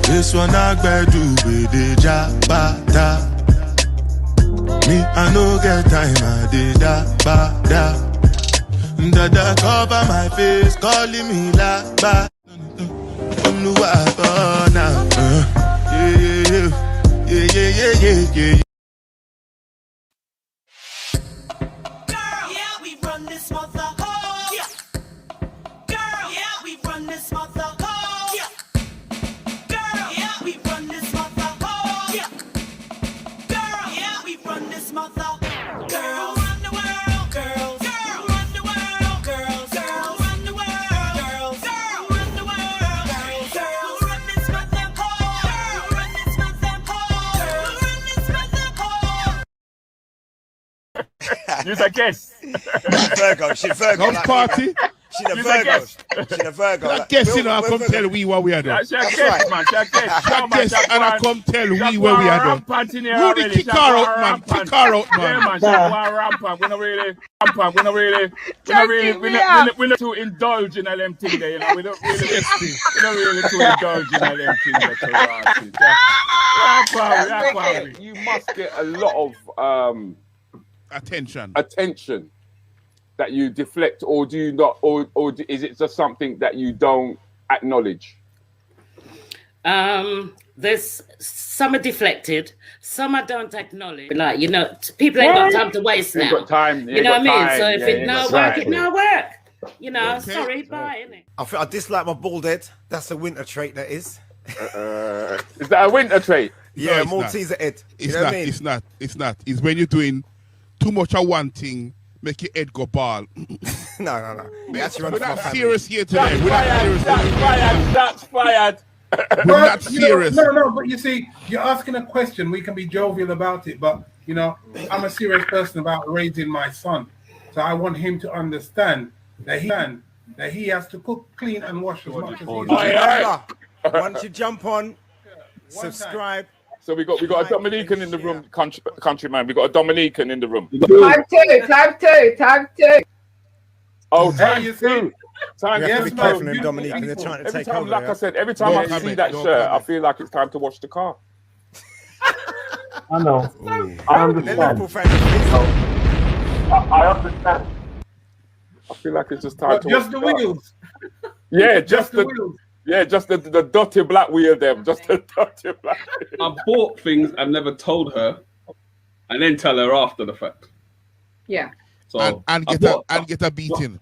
This one I better do with the jabata. Me, I no get time, I did that, Dada cover my face, calling me like ba. Don't know what I thought now. Yeah. Girl, yeah, we run this mother. Yeah. Girl, yeah, we run this mother. Yeah. Girl, yeah, we run this mother. Yeah. Girl, yeah, we run this mother. Girls run the world. Girls. Girl run the world. Girls. Girls run the world. Girls. Girl run the world. Girls. Girls run this mother. Girl run this mother. Girl run this mother. You're a guest. Virgo, she Virgo. House party. She the Virgo. She the Virgo. I guess you know, I come tell we what we are doing. She a guest, man. She a guest. I guess and I come tell we where we are doing. Rudi, kick her out, man. Kick her out, man. Yeah, man. She a rampant. We're not really rampant. We're not too indulge in them things there, you know. We're not really too indulge in them things there. Rampant. You must get a lot of attention that you deflect, or do you not, or is it just something that you don't acknowledge? There's some are deflected, some I don't acknowledge. Like, you know, people ain't got time to waste now. Got time, you know what I mean? So if it no work, it no work. You know, Okay. sorry, bye, innit? I dislike my bald head. That's a Wynter trait, that is. Is that a Wynter trait? Yeah, it's Maltese head. It's You know not, what I mean? it's not. It's when you're doing too much of one thing, make your head go bald. No. We actually run We're for my not family. serious here today. We're not serious. That's fired. We're not serious. No, but you see, you're asking a question. We can be jovial about it, but, you know, I'm a serious person about raising my son. So I want him to understand that he has to cook, clean, and wash as much as he Remember, once you jump on, subscribe. So we got a Dominican in the room, countryman. We got a Dominican in the room. Time two. Oh, Hey, time you two. Time We have to two. be careful in Dominican. They're trying to Every take time, over. like I said, every time Don't I see comment, that don't shirt, I comment. feel like it's time to wash the car. I know. I understand. Liverpool fans. I understand. I feel like it's just time to just wash the car. wheels. Yeah, Just the wheels. Yeah, just the dirty black wheel them. Just the dirty black wheel. I bought things and never told her, and then tell her after the fact. Yeah. So And get a beating.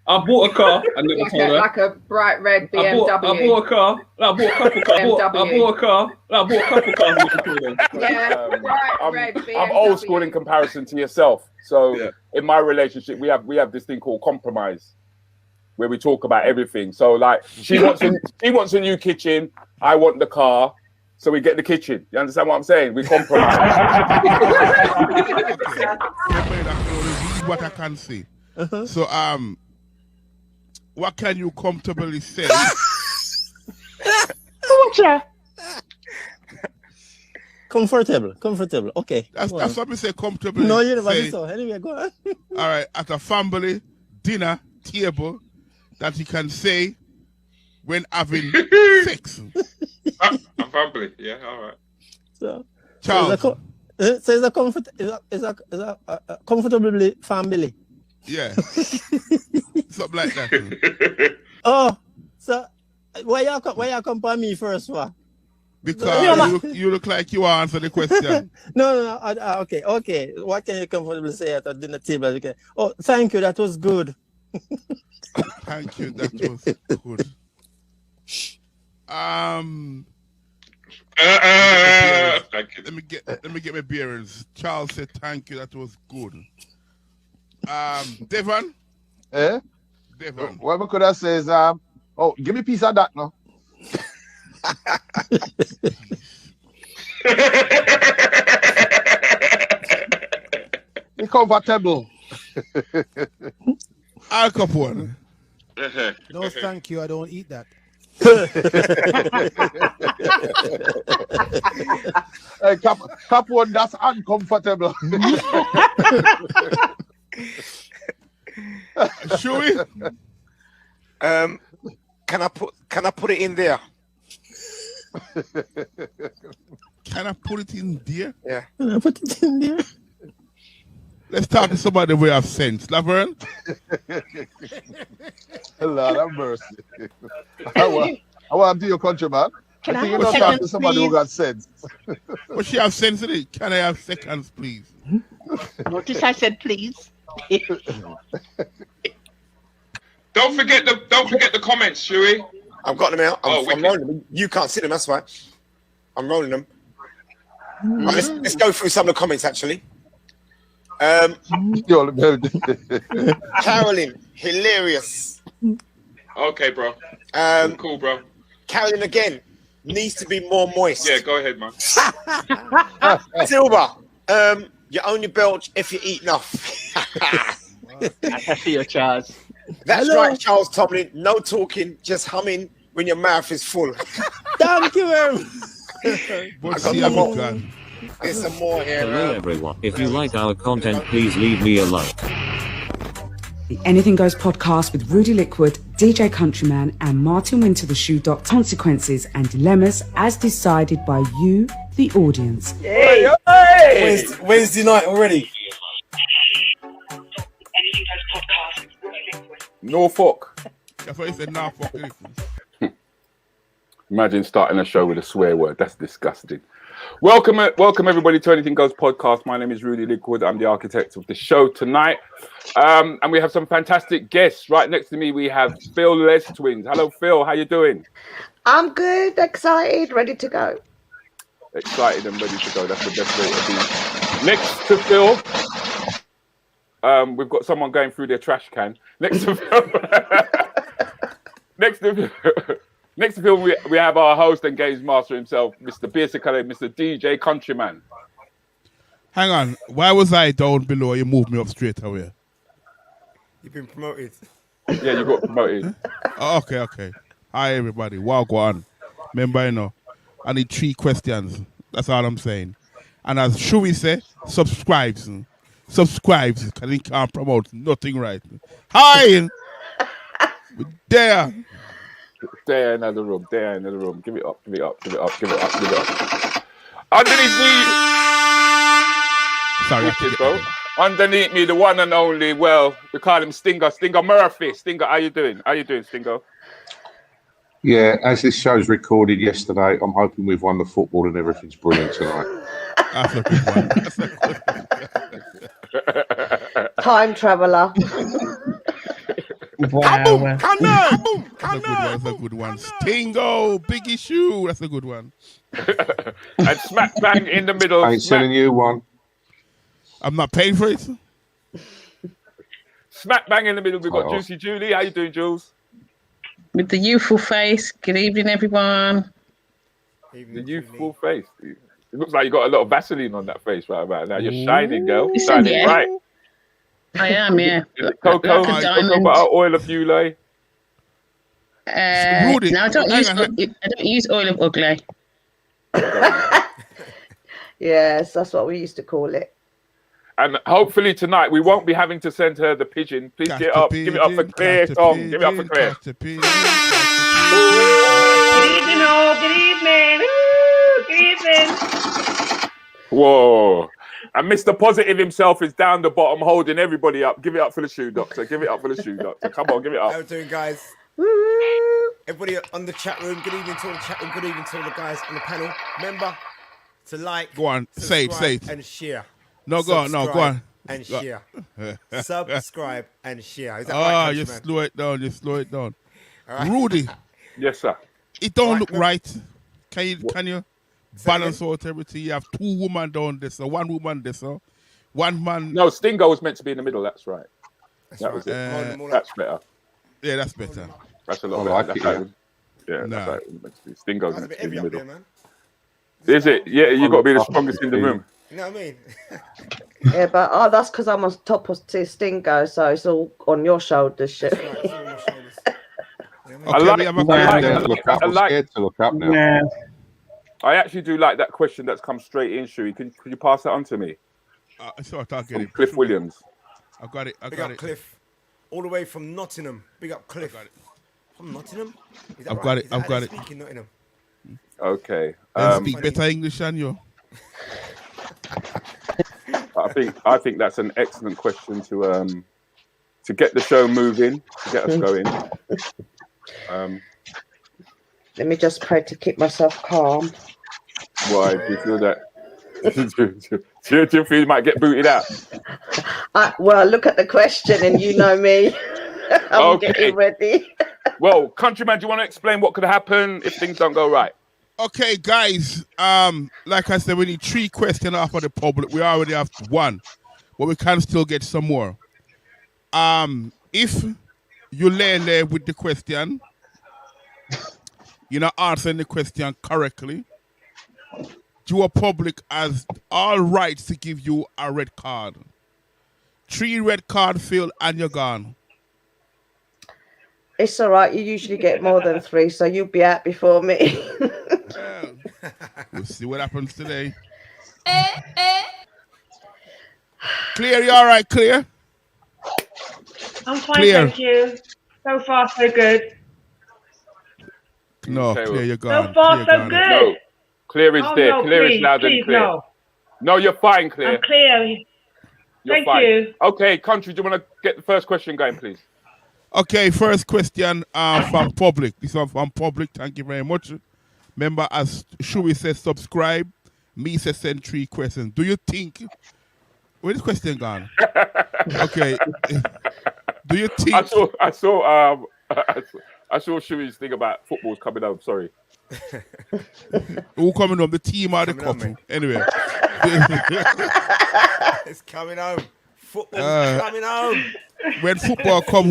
I bought a car and never told her. Like a bright red BMW. I bought a car. I bought a couple cars. I bought a car. I bought a couple cars. And never told her. Yeah, bright red BMW. I'm old school in comparison to yourself. So in my relationship, we have this thing called compromise, where we talk about everything. So like she wants a new kitchen, I want the car, so we get the kitchen. You understand what I'm saying? We compromise. What I can say. So what can you comfortably say? Comfortable. Okay. That's what we say comfortably. No, you never say, did so. Anyway, go on. all right, at a family dinner table that you can say when having sex. A family, yeah, all right. So, Charles. so it's a comfortably family. Yeah. Something like that. Oh, so why you come for me first for? Because you look like you answer the question. No. Okay. What can you comfortably say at a dinner table? Okay. Oh, thank you. That was good. Thank you. That was good. Thank you. Let me get my bearings. Charles said thank you. That was good. Devon. Eh? Devon. What we could have said is, oh, give me a piece of that now. Be comfortable. Al Capone. No, thank you. I don't eat that. Hey, cap one, that's uncomfortable. Shoey? Can I put it in there? Can I put it in there? Yeah. Can I put it in there? Let's talk to somebody who have sense. Laverne? Lord have mercy. I want to do your country, man. Can I I think have you're not talking to seconds, somebody who please? got sense. But she have sense in it. Can I have seconds, please? Notice I said please. Don't forget the comments, Shuey. I've got them out. I'm wicked. rolling them. You can't see them, that's why. I'm rolling them. Right, let's go through some of the comments, actually. Carolyn, hilarious. Okay, bro. Cool, bro. Carolyn again, needs to be more moist. Yeah, go ahead, man. Silver, you only belch if you eat enough. I see your Charles. That's Hello. right, Charles Tomlin. No talking, just humming when your mouth is full. Thank you very much. But got see, some I'm more. gone. There's some more here. Hello everyone. If you like our content, please leave me a like. The Anything Goes podcast with Rudi Lickwood, Djcountryman, and Martin Wynter, the ShoeDoctor. Consequences and dilemmas as decided by you, the audience. Hey! Wednesday night already. Norfolk. That's what he said, Norfolk. Imagine starting a show with a swear word. That's disgusting. Welcome everybody to Anything Goes podcast. My name is Rudi Lickwood. I'm the architect of the show tonight. And we have some fantastic guests. Right next to me, we have Phyll LesTwins. Hello, Phil. How you doing? I'm good, excited, ready to go. Excited and ready to go. That's the best way to be. Next to Phil, we've got someone going through their trash can. Next to Phil, next to Phil, we have our host and games master himself, Mr. Basically, Mr. Djcountryman. Hang on. Why was I down below? You moved me up straight away. You've been promoted. Yeah, you got promoted. Oh, okay. Hi, everybody. Wow, go on. Remember, I need 3 questions. That's all I'm saying. And as Shuey say, subscribes. Subscribes, because he can't promote nothing right. Hi! There. There in the room. Give it up. Underneath me. Sorry, bro. Underneath me, the one and only, well, we call him Stingo Murphy. Stingo, how you doing? Stingo? Yeah, as this show's recorded yesterday, I'm hoping we've won the football and everything's brilliant tonight. That's a good one. Time traveller. Wow. That's a good one. Stingo, big issue. That's a good one. And smack bang in the middle. I ain't selling you one. I'm not paying for it. Smack bang in the middle. We've got Juicy Julie. How you doing, Jules? With the youthful face. Good evening, everyone. The youthful face. It looks like you got a lot of Vaseline on that face right about now. You're shining, girl. Shining bright. I am, yeah. Is it cocoa? Cocoa butter, oil of Ulay? No, I don't use oil of ugly. Yes, that's what we used to call it. And hopefully tonight we won't be having to send her the pigeon. Please get up. Give it up for Clair Tong. Give it up for Clair. Good evening, all. Good evening. Good evening. Whoa. And Mr. Positive himself is down the bottom holding everybody up. Give it up for the ShoeDoctor. Give it up for the ShoeDoctor. Come on, give it up. How are you doing, guys? Everybody on the chat room, good evening to all the chat room, good evening to all the guys on the panel. Remember to like, go on, say it. And share. No, go on, go on. And share. Subscribe and share. Is that right, you slow it down. Right. Rudy. Yes, sir. It don't look right. Can you balance out everything? You have 2 women down there, so 1 woman there, so 1 man. No, Stingo was meant to be in the middle. That's right. That was it. That's better. Yeah, that's better. That's a lot better. That's how it was meant to be. Stingo's meant to be in the middle. Is it? Yeah, you got to be the strongest in the room. You know what I mean? Yeah, but that's because I'm on top of Stingo, so it's all on your shoulders, shit. I like. we have a scared to look up. I'm scared to look up now. I actually do like that question that's come straight in, Shuey. Could you pass that on to me? So I'll get it. Cliff Williams. I got it. Big up Cliff. All the way from Nottingham. Big up Cliff. From Nottingham? I've got it. I've got it. Speaking Nottingham. Okay. I speak better English than you. I think that's an excellent question to get the show moving, to get us going. Let me just pray to keep myself calm. Why do you feel that? do you feel you might get booted out? Well, look at the question, and you know me. I'm getting ready. Well, Countryman, do you want to explain what could happen if things don't go right? Okay, guys. Like I said, we need 3 questions off of the public. We already have 1, but we can still get some more. If you land there with the question, you're not answering the question correctly, your public has all rights to give you a red card. 3 red card, Phil, and you're gone. It's all right. You usually get more than 3, so you'll be out before me. We'll see what happens today. Clair, you all right, Clair? I'm fine, Clair. thank you. So far, so good. No, Clair, you're gone. So far, so good. No, Clair is there. No, Clair is please, loud and please, clear. No, you're fine, Clair. I'm clear. Thank you. Okay, Country, do you want to get the first question going, please? Okay, first question from public. This one from public. Thank you very much. Remember, as Shuey says, subscribe. Me says send 3 questions. Do you think... Where's the question gone? Okay. Do you think... I saw Shuey's thing about football's coming home. Sorry. Who coming home? The team or the couple? Anyway. It's coming home. Football's coming home. When football come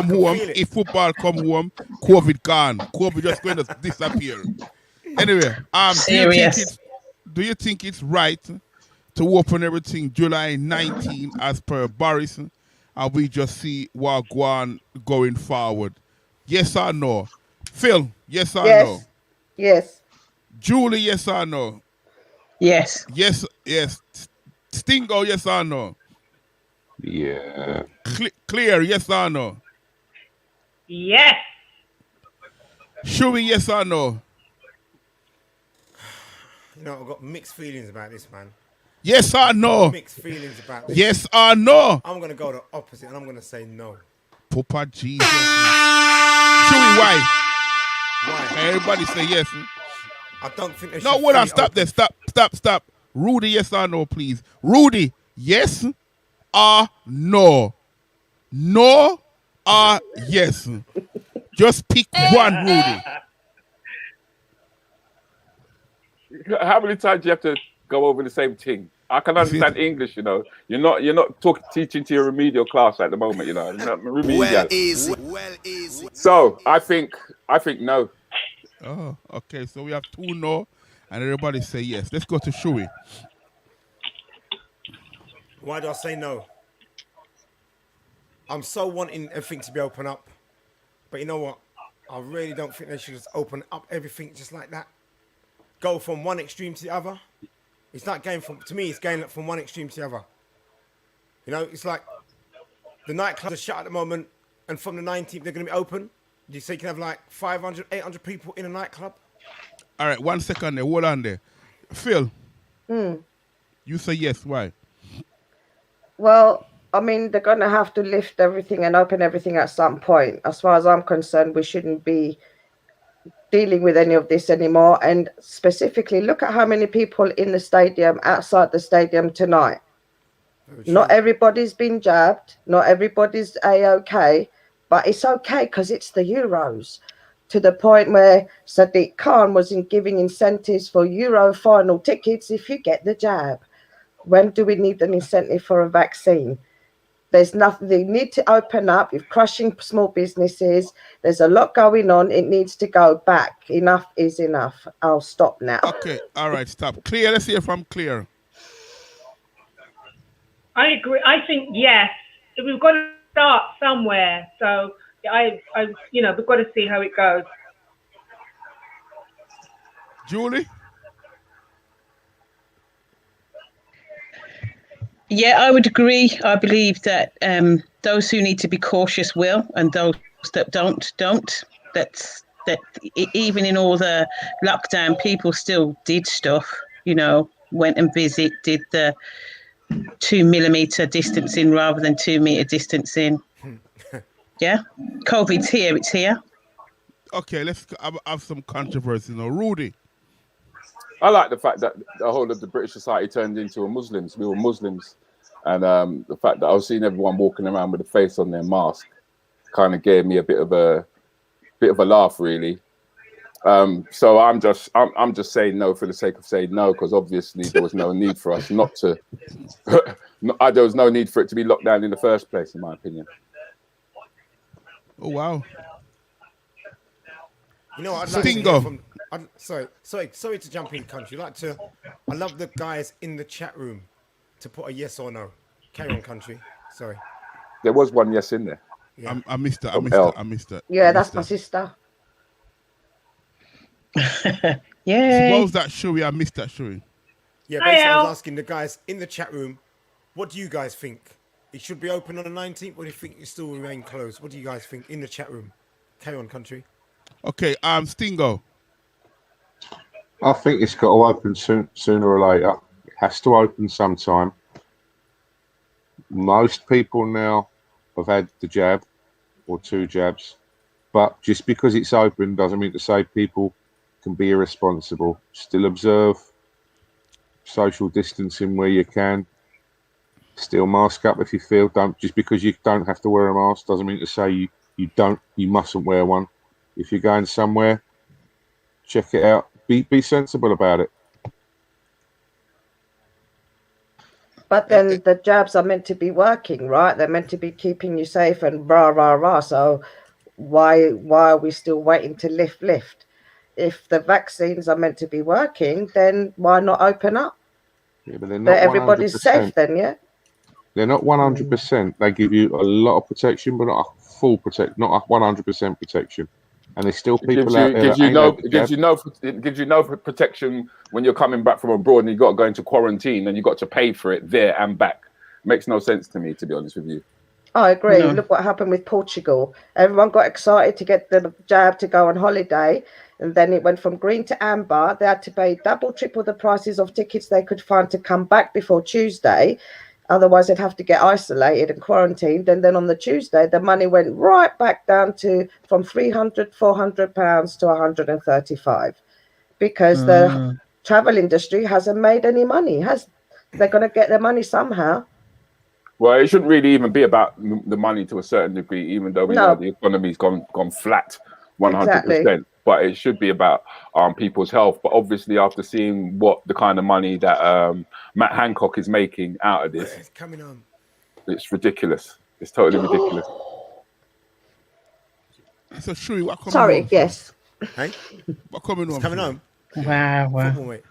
home, if football come home, COVID gone. COVID just going to disappear. Anyway, do you think it's right to open everything July 19 as per Boris, and we just see what going forward? Yes or no? Phil, yes or no? Yes. Julie, yes or no? Yes. Yes. Stingo, yes or no? Yeah. Clair, yes or no? Yes. Shuey, yes or no? You know, I've got mixed feelings about this, man. Yes or no? Mixed feelings about this. Yes or no? I'm going to go the opposite, and I'm going to say no. Papa Jesus. Shuey, why? Everybody say yes. I don't think they should. No, hold on. Stop there. Stop. Rudi, yes or no, please. Rudi, yes or no? No or yes? Just pick one, Rudi. How many times do you have to go over the same thing? I can understand English, you know. You're not teaching to your remedial class at the moment, you know. Well is. So I think no. Oh, okay. So we have 2 no, and everybody say yes. Let's go to Shuey. Why do I say no? I'm so wanting everything to be open up, but you know what? I really don't think they should just open up everything just like that. Go from one extreme to the other. It's not going to me, it's going from one extreme to the other. You know, it's like the nightclubs are shut at the moment, and from the 19th, they're going to be open. You say you can have like 500, 800 people in a nightclub? All right, 1 second there. Hold on there. Phil, you say yes. Why? Well, I mean, they're going to have to lift everything and open everything at some point. As far as I'm concerned, we shouldn't be dealing with any of this anymore. And specifically, look at how many people in the stadium, outside the stadium tonight. Not everybody's been jabbed. Not everybody's A-OK. But it's okay because it's the Euros. To the point where Sadiq Khan was giving incentives for Euro final tickets if you get the jab. When do we need an incentive for a vaccine? There's nothing. They need to open up. You're crushing small businesses. There's a lot going on. It needs to go back. Enough is enough. I'll stop now. Okay. All right. Stop. Clair. Let's hear from Clair. I agree. I think yes. We've got to start somewhere. So you know, we've got to see how it goes. Julie? Yeah, I would agree. I believe that those who need to be cautious will, and those that don't. Even in all the lockdown, people still did stuff. You know, went and did the 2 millimeter distancing rather than 2 meter distancing. Yeah, COVID's here. It's here. Okay, let's have some controversy now. Rudi. I like the fact that the whole of the British society turned into a Muslims. We were Muslims, and the fact that I was seeing everyone walking around with a face on their mask kind of gave me a bit of a laugh, really. So I'm just saying no for the sake of saying no, because obviously there was no need for us not to. There was no need for it to be locked down in the first place, in my opinion. Oh wow! You know, I'd like to hear from. Sorry to jump in, country. I love the guys in the chat room to put a yes or no. Carry on, country. Sorry. There was one yes in there. Yeah. I missed it. I missed it. Yeah, that's my sister. Yeah. What was that, Shuey? I missed that, Shuey. Yeah, basically, I was asking the guys in the chat room, what do you guys think? It should be open on the 19th, or do you think it still remain closed? What do you guys think in the chat room? Carry on, country. Okay, Stingo. I think it's got to open sooner or later. It has to open sometime. Most people now have had the jab or 2 jabs, but just because it's open doesn't mean to say people can be irresponsible. Still observe social distancing where you can. Still mask up if you feel. Don't just because you don't have to wear a mask doesn't mean to say you mustn't wear one. If you're going somewhere, check it out. Be sensible about it. But then the jabs are meant to be working, right? They're meant to be keeping you safe and rah rah rah. So why are we still waiting to lift? If the vaccines are meant to be working, then why not open up? Yeah, but they're not. Everybody's 100%. safe then, yeah. They're not 100%. They give you a lot of protection, but not a full not a 100% protection. And there's still people out there. It gives you no protection when you're coming back from abroad and you've got to go into quarantine and you've got to pay for it there and back. Makes no sense to me, to be honest with you. I agree. No. Look what happened with Portugal. Everyone got excited to get the jab to go on holiday, and then it went from green to amber. They had to pay double, triple the prices of tickets they could find to come back before Tuesday. Otherwise, they'd have to get isolated and quarantined. And then on the Tuesday, the money went right back down to from £300, £400 to 135, because the travel industry hasn't made any money. They're going to get their money somehow. Well, it shouldn't really even be about the money to a certain degree, even though we know the economy's gone flat 100%. Exactly. But it should be about people's health. But obviously, after seeing what the kind of money that Matt Hancock is making out of this, it's coming on. It's ridiculous. It's totally ridiculous. So, Shui, what coming Sorry, home? yes. Hey? What coming home? Coming home? Wow. Football, mate.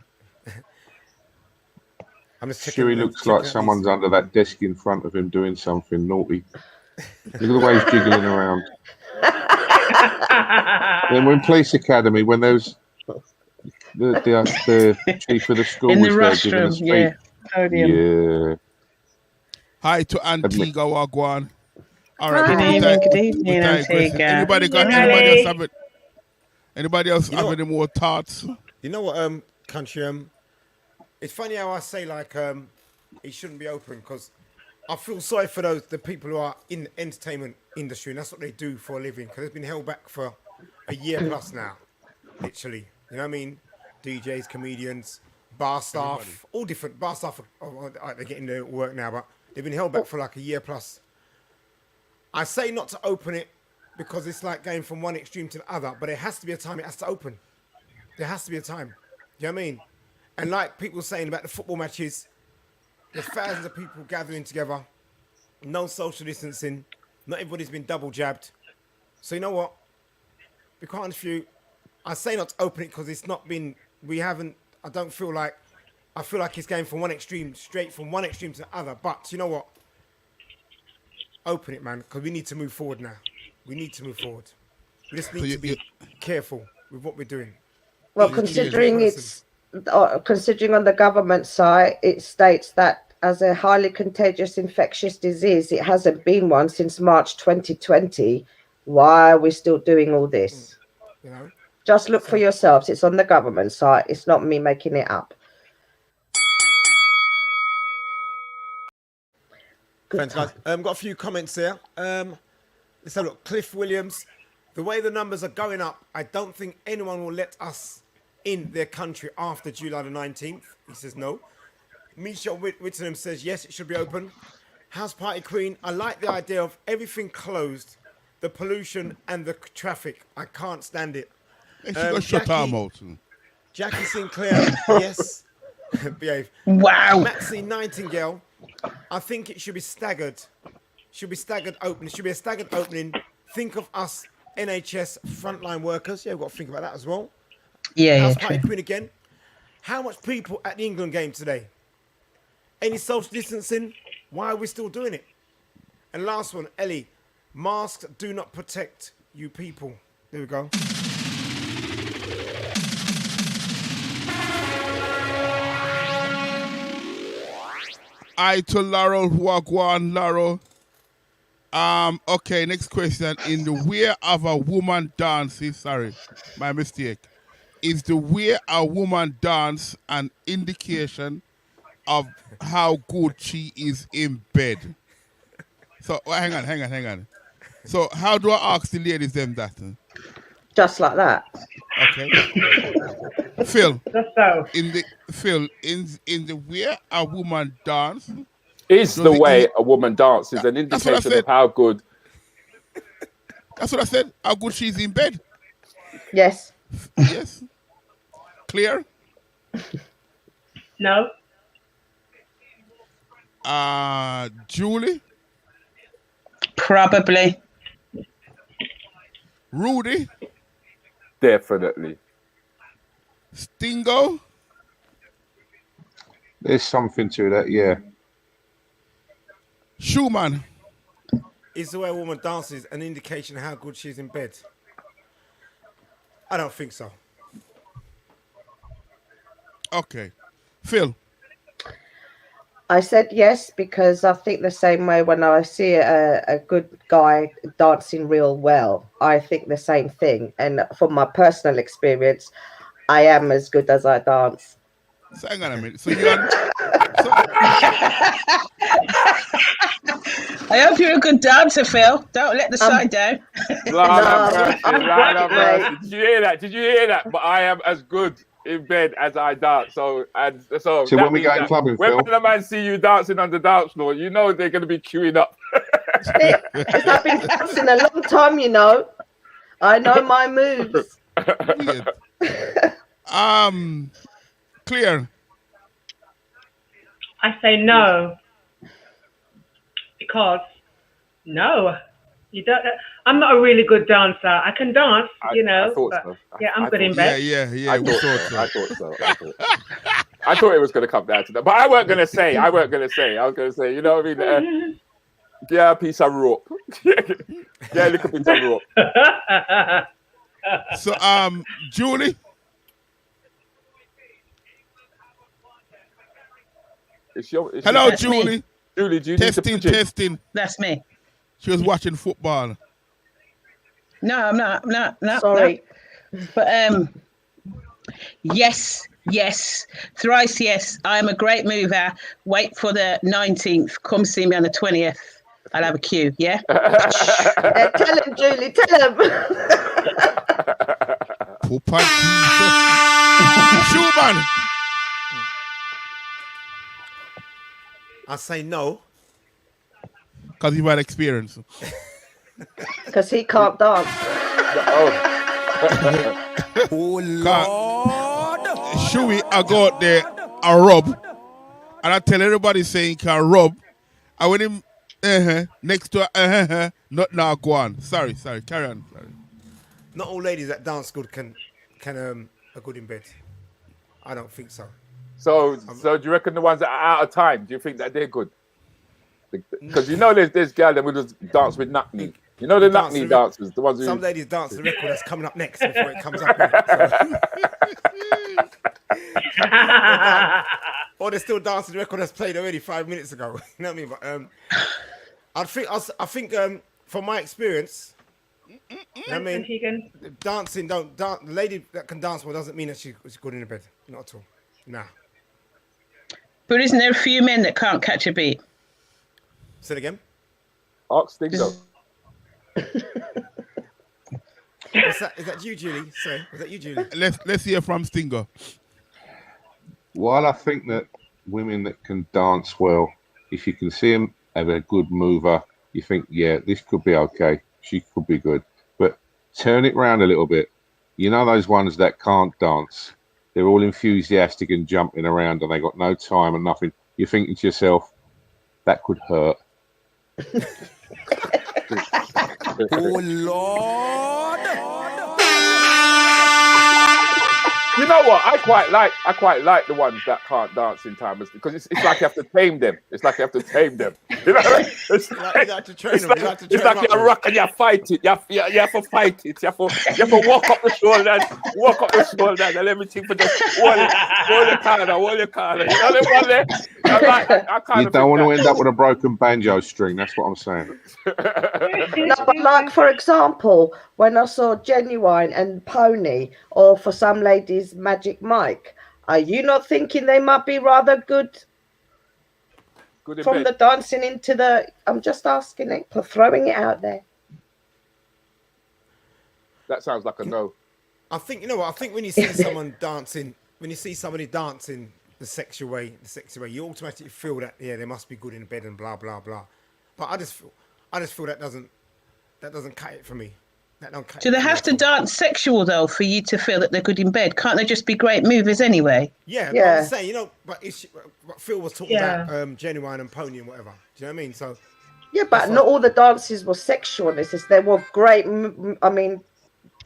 I'm just Sure, he looks like someone's under that desk in front of him doing something naughty. Look at the way he's jiggling around. Then when Police Academy, when there was the chief of the school in was the there giving a rostrum, speech. yeah. Podium. Yeah. Hi to Antigua Wagwan. All right. Good evening, Antigua. Anybody else have any more thoughts? You know what, country? It's funny how I say it shouldn't be open, because I feel sorry for the people who are in the entertainment industry, and that's what they do for a living, because they've been held back for a year plus now, literally. You know what I mean? DJs, comedians, bar staff, all different. Bar staff, they're getting their work now, but they've been held back for like a year plus. I say not to open it because it's like going from one extreme to the other, but there has to be a time it has to open. There has to be a time. You know what I mean? And like people saying about the football matches, there's thousands of people gathering together, no social distancing, not everybody's been double jabbed. So you know what? Be quite honest with you, I say not to open it because it's not been, I feel like it's going from one extreme, straight from one extreme to the other. But you know what? Open it, man, because we need to move forward now. we need to move forward. We just need to be careful with what we're doing. Well, considering considering on the government side, it states that as a highly contagious infectious disease, it hasn't been one since March 2020. Why are we still doing all this? You know, just look for yourselves. It's on the government side. It's not me making it up. Thanks, guys. Got a few comments here. Let's have a look. Cliff Williams. The way the numbers are going up, I don't think anyone will let us in their country after July the 19th. He says no. Misha Whittingham says yes, it should be open. House Party Queen, I like the idea of everything closed, the pollution and the traffic. I can't stand it. Jackie Sinclair, yes. Behave. Wow. Maxine Nightingale, I think it should be staggered. Should be staggered opening. Should be a staggered opening. Think of us NHS frontline workers. Yeah, we've got to think about that as well. House Party Queen again. How much people at the England game today? Any social distancing? Why are we still doing it? And last one, Ellie. Masks do not protect you people. There we go. I to Laurel, Wagwan, Laurel. Okay, next question. In the way of a woman dances, sorry, my mistake. Is the way a woman dance an indication of how good she is in bed? So hang on. So how do I ask the ladies them that? Just like that. Okay. Phil. Just so. In the way a woman dance. Is the way a woman dances an indication of how good? That's what I said. How good she's in bed. Yes. Yes. Clear? No. Julie? Probably. Rudi? Definitely. Stingo? There's something to that, yeah. Shoeman? Is the way a woman dances an indication of how good she's in bed? I don't think so. Okay. Phil? I said yes because I think the same way when I see a good guy dancing real well, I think the same thing. And from my personal experience, I am as good as I dance. So hang on a minute. So you're... I hope you're a good dancer, Phil. Don't let the side down. Did you hear that? Did you hear that? But I am as good in bed as I dance. So when we go clubbing, when Phil, the man see you dancing on the dance floor, you know they're going to be queuing up. Because I've been dancing a long time, you know. I know my moves. Clear. I say no. Because no, you don't. I'm not a really good dancer. I can dance, you know. I'm good in bed. Yeah. I thought so. I thought it was going to come down to that, but I weren't going to say. I was going to say, you know what I mean? Yeah, piece of rope. Yeah, look a piece of rope. So, Julie. Hello, Julie. Me. Julie, do you testing? That's me. She was watching football. No, I'm not. Sorry. No. But yes, thrice yes. I am a great mover. Wait for the 19th. Come see me on the 20th. I'll have a queue. Yeah. Tell him, Julie. Tell him. Shoeman. I say no. Because you've had experience. Because he can't dance. Oh, Lord. Shoey, I go out there, I rub. And I tell everybody saying can rub. I went him, next to not now, go on. Sorry, carry on. Sorry. Not all ladies that dance good can are good in bed. I don't think so. So do you reckon the ones that are out of time, do you think that they're good? Because you know there's girls that will just dance with nothing. You know the knock-knee dancers, the ones who... Some ladies dance the record that's coming up next before it comes up. Here, so. Or they're still dancing the record that's played already 5 minutes ago. You know what I mean? But I think from my experience, I mean, dancing the lady that can dance well doesn't mean that she's good in the bed. Not at all. Nah. But isn't there a few men that can't catch a beat? Say it again. Ask Stingo. Is that you, Julie? Sorry, was that you, Julie? Let's hear from Stingo. Well, I think that women that can dance well, if you can see them have a good mover, you think, yeah, this could be okay. She could be good. But turn it round a little bit. You know those ones that can't dance? They're all enthusiastic and jumping around and they got no time and nothing. You're thinking to yourself, that could hurt. Oh, Lord. You know what? I quite like the ones that can't dance in time because it's like you have to tame them. It's like you have to tame them. You know? It's like you rock and you fight it. You have to fight it. You have to walk up the shoulders, and everything for just hold your corner. You know the one there? You don't want to end up with a broken banjo string. That's what I'm saying. No, but like, for example, when I saw Genuine and Pony, or for some ladies, Magic Mike, are you not thinking they might be rather good from the dancing into the... I'm just asking it, throwing it out there. That sounds like a no. I think, you know what, I think when you see someone dancing, when you see somebody dancing the sexual way, you automatically feel that, yeah, they must be good in bed and blah, blah, blah. But I just feel that doesn't cut it for me. That don't cut Do they have to dance sexual though for you to feel that they're good in bed? Can't they just be great movers anyway? Yeah, but I'm saying, you know, but Phyll was talking about Genuine and Pony and whatever. Do you know what I mean? So yeah, but not all the dances were sexual. It's just they were great. I mean,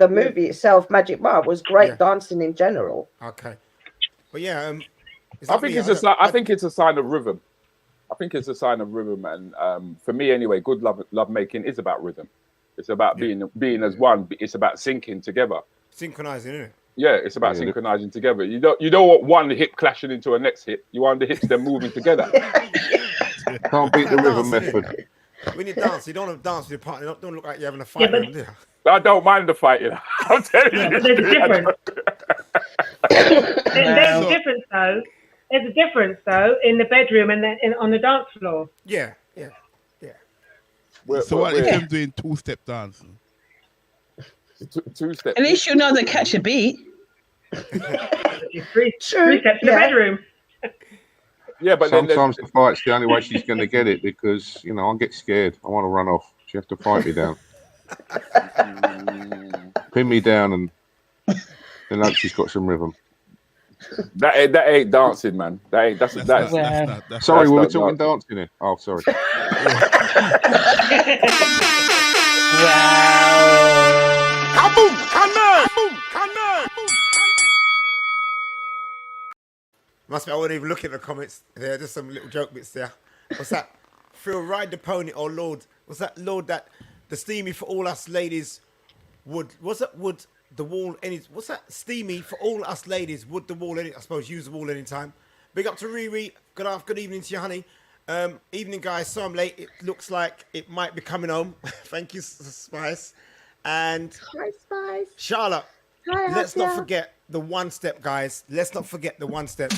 the movie itself, Magic Mike, was great dancing in general. Okay, but yeah, I think it's a sign of rhythm. I think it's a sign of rhythm, and for me anyway, good love making is about rhythm. It's about being as one. It's about syncing together, synchronizing, isn't it? Yeah, it's about synchronizing together. You don't want one hip clashing into a next hip. You want the hips them moving together. Can't beat the rhythm method. When you dance, you don't want to dance with your partner. Don't look like you're having a fight. I don't mind the fight, you know. I'm telling you. But there's a difference. There's a difference, though. There's a difference, though, in the bedroom and then on the dance floor. Yeah. So what if them doing two-step dancing? Two-step. At least you know they catch a beat. Three steps in the bedroom. Yeah, but sometimes the fight's the only way she's going to get it because, you know, I get scared. I want to run off. She has to fight me down. Pin me down and then hope she's got some rhythm. That ain't dancing, man. That's sorry, we were talking dancing here. Oh, sorry. Must be, I wouldn't even look at the comments. There are just some little joke bits there. What's that? Phyll, ride the pony, or Lord. What's that? Lord, that the steamy for all us ladies would. What's that? Would the wall any? What's that? Steamy for all us ladies. Would the wall any? I suppose use the wall anytime. Big up to Riri. Good evening to you, honey. Evening, guys. So I'm late. It looks like it might be coming home. Thank you, Spice. And hi, Spice. Charlotte. Hi, let's not forget the one step, guys. Let's not forget the one step.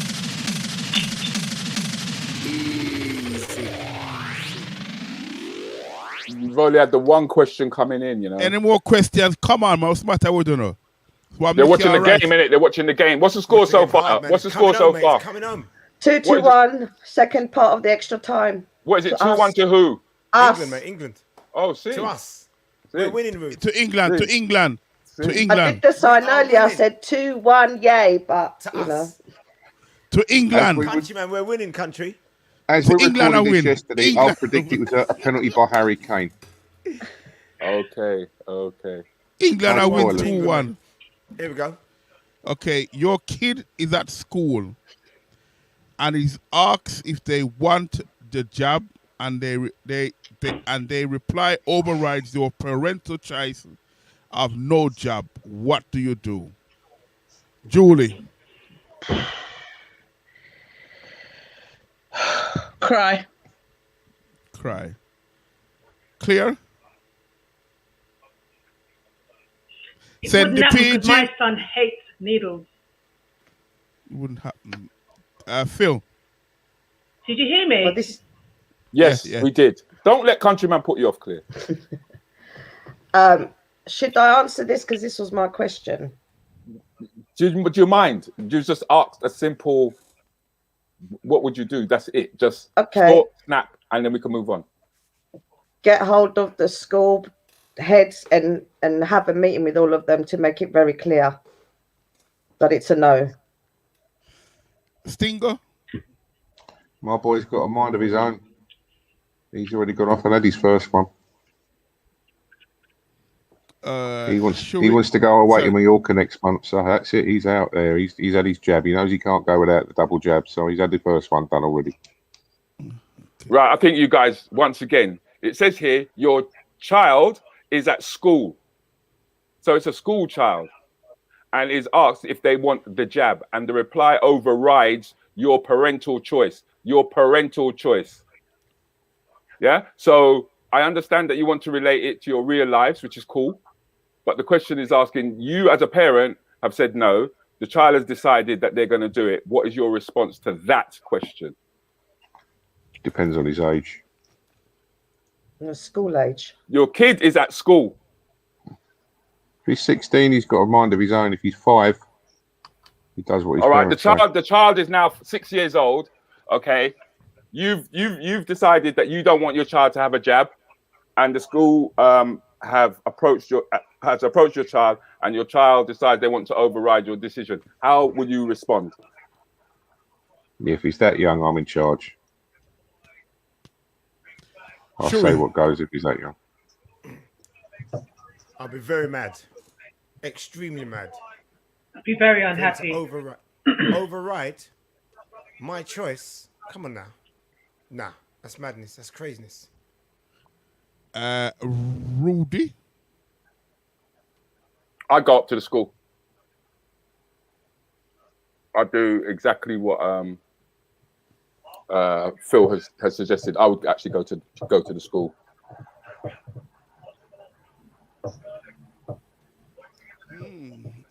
You've only had the one question coming in, you know. Any more questions? Come on, man. What's the matter with you know? They're watching the game, innit? They're watching the game. What's the score so far? What's the score so far? 2-1, second part of the extra time. What is it? 2-1 to who? Us. England, mate. England. Oh, see. To us. We're winning, Ruth. To England. To England. To I England. did the sign earlier. I said 2-1, yay, but you know. To England. Countryman, we're winning, country. As we recorded this yesterday, I'll predict it was a penalty by Harry Kane. Okay. England are win 2-1. Here we go. Okay, your kid is at school and he's asked if they want the jab and they reply overrides your parental choice of no jab, what do you do? Julie. Cry. Claire. It Send wouldn't the happen because PG. my son hates needles. It wouldn't happen. Phil. Did you hear me? Yes, we did. Don't let Countryman put you off, Claire. Should I answer this because this was my question? Do you mind? You just ask a simple, what would you do? That's it. Just short, snap, and then we can move on. Get hold of the school heads and have a meeting with all of them to make it very clear that it's a no. Stingo? My boy's got a mind of his own. He's already gone off and had his first one. He wants to go away to Mallorca next month, so that's it. He's out there. He's had his jab. He knows he can't go without the double jab, so he's had the first one done already. Right, I think you guys, once again, it says here, your child is at school. So it's a school child and is asked if they want the jab, and the reply overrides your parental choice. Your parental choice. Yeah? So I understand that you want to relate it to your real lives, which is cool. But the question is asking, you as a parent have said no. The child has decided that they're going to do it. What is your response to that question? Depends on his age. School age. Your kid is at school. If he's 16, he's got a mind of his own. If he's 5, he does what he's all right. The child is now 6 years old. Okay. You've decided that you don't want your child to have a jab, and the school has approached your child, and your child decides they want to override your decision. How will you respond? If he's that young, I'm in charge. I'll say what goes if he's that young. I'll be very mad. Extremely mad. I'd be very unhappy. Override my choice. Come on now. Nah, that's madness. That's craziness. Rudi? I go up to the school. I do exactly what Phil has suggested. I would actually go to the school.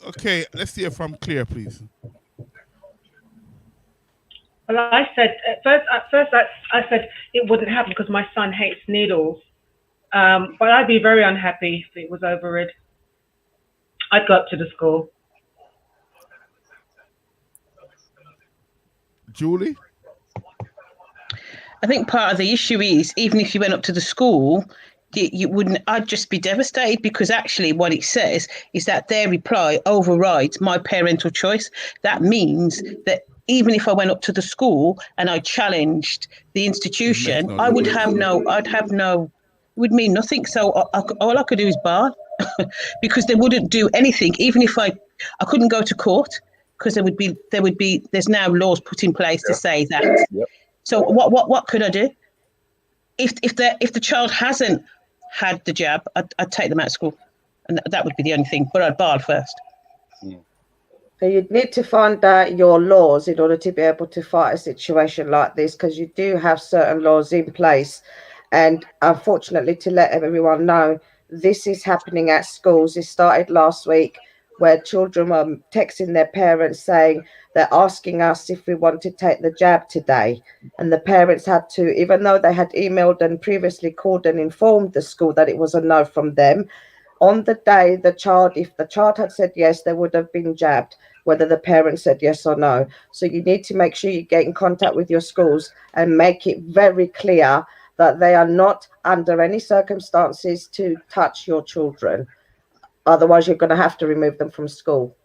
Okay, let's hear from Claire, please. Well, I said at first I said it wouldn't happen because my son hates needles. But I'd be very unhappy if it was overrid. I'd go up to the school. Julie? I think part of the issue is, even if you went up to the school, you wouldn't. I'd just be devastated, because actually what it says is that their reply overrides my parental choice. That means that even if I went up to the school and I challenged the institution, I would have no. It would mean nothing. So all I could do is bar, because they wouldn't do anything. Even if I couldn't go to court, because there's now laws put in place to say that. Yep. So what could I do? If the child hasn't had the jab, I'd take them out of school, and that would be the only thing. But I'd bar first. So you'd need to find out your laws in order to be able to fight a situation like this, because you do have certain laws in place. And unfortunately, to let everyone know, this is happening at schools. It started last week, where children were texting their parents saying they're asking us if we want to take the jab today. And the parents had to, even though they had emailed and previously called and informed the school that it was a no from them, on the day if the child had said yes, they would have been jabbed, whether the parents said yes or no. So you need to make sure you get in contact with your schools and make it very clear that they are not under any circumstances to touch your children. Otherwise, you're going to have to remove them from school,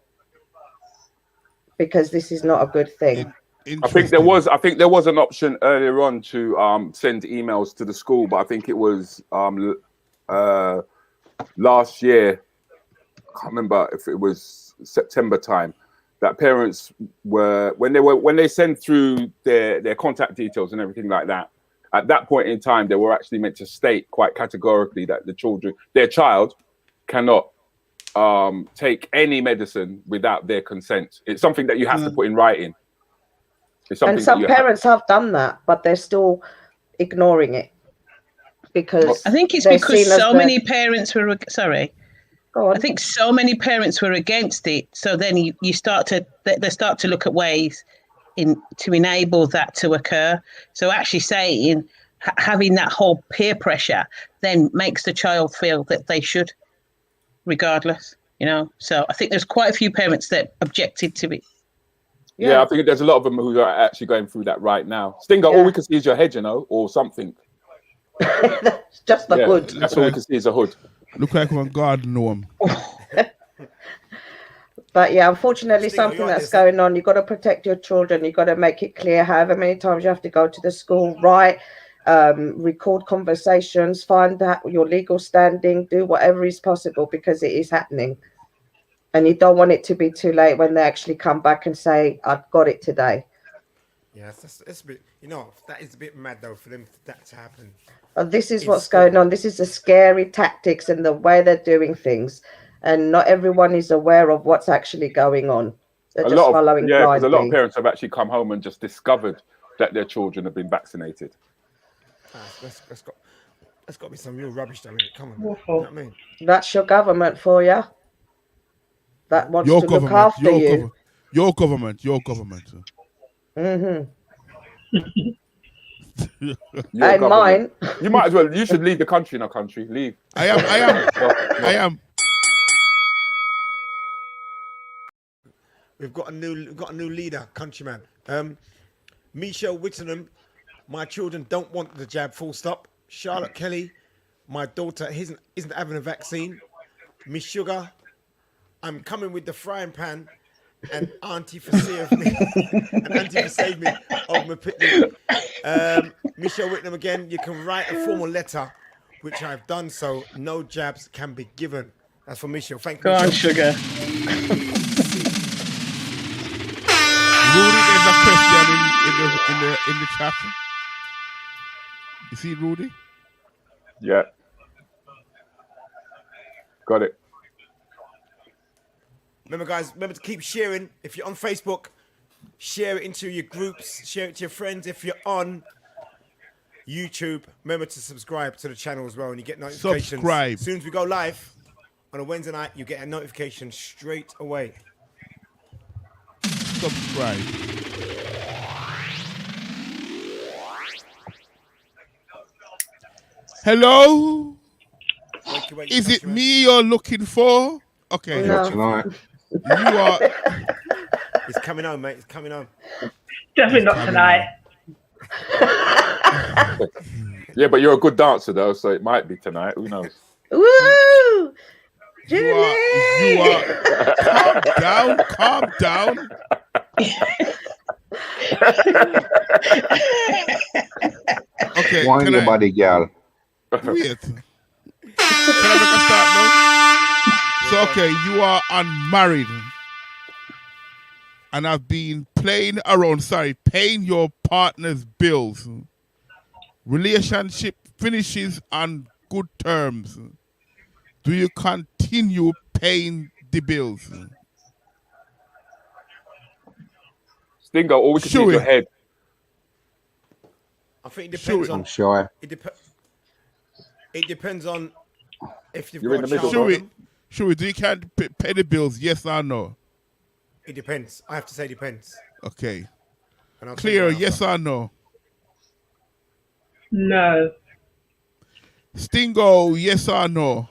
because this is not a good thing. I think there was an option earlier on to send emails to the school, but I think it was last year. I can't remember if it was September time, that parents were when they send through their contact details and everything like that, At that point in time, they were actually meant to state quite categorically that their child cannot take any medicine without their consent. It's something that you have to put in writing. And some parents have done that, but they're still ignoring it because I think it's because so many parents were sorry. I think so many parents were against it. So then you start to they start to look at ways to enable that to occur. So actually saying having that whole peer pressure then makes the child feel that they should, regardless. So I think there's quite a few parents that objected to it. Yeah, I think there's a lot of them who are actually going through that right now. Stingo, all we can see is your head, or something. Just the hood. That's all we can see is a hood. Look like one garden gnome. But yeah, unfortunately, something that's going on. You've got to protect your children. You've got to make it clear however many times you have to go to the school, write, record conversations, find out your legal standing, do whatever is possible because it is happening. And you don't want it to be too late when they actually come back and say, I've got it today. Yeah, it's a bit, that is a bit mad though for them that to happen. This is what's going on. This is the scary tactics and the way they're doing things. And not everyone is aware of what's actually going on. They're just following blindly. Because a lot of parents have actually come home and just discovered that their children have been vaccinated. That's got to be some real rubbish, though. Come on. You know what I mean? That's your government for you. That wants to look after you. Your government. Mm-hmm. And mine. You might as well. You should leave the country. No country. Leave. I am. We've got a new leader, countryman. Michelle Whittingham. My children don't want the jab. Full stop. Charlotte Kelly. My daughter isn't having a vaccine. Miss Sugar. I'm coming with the frying pan, and Auntie for saving me. And Auntie for saving me of my picnic. Michelle Whittingham again. You can write a formal letter, which I've done. So no jabs can be given. That's for Michelle. Thank you. Go on, Sugar. Rudy, there's a question in the chat. You see, Rudy? Yeah. Got it. Remember, guys, remember to keep sharing. If you're on Facebook, share it into your groups, share it to your friends. If you're on YouTube, remember to subscribe to the channel as well, and you get notifications. Subscribe. As soon as we go live on a Wednesday night, you get a notification straight away. Subscribe. Hello? Is it me you're looking for? Okay. No. Tonight. You are. He's coming home, mate. He's coming home. Definitely not tonight. Yeah, but you're a good dancer though, so it might be tonight. Who knows? Woo! You are. Calm down. Okay. Wind your body, girl. Wait. Can I make a start now? So, okay, you are unmarried and have been paying your partner's bills. Relationship finishes on good terms. Do you continue paying the bills? Stingo, all we can see is your head. I think it depends on. I'm shy. It depends on if you've You're got in a the child. middle. Sure, do you can't pay the bills? Yes or no? It depends. I have to say depends. Okay. And I'll Clear, tell you yes or no? No. Stingo, yes or no?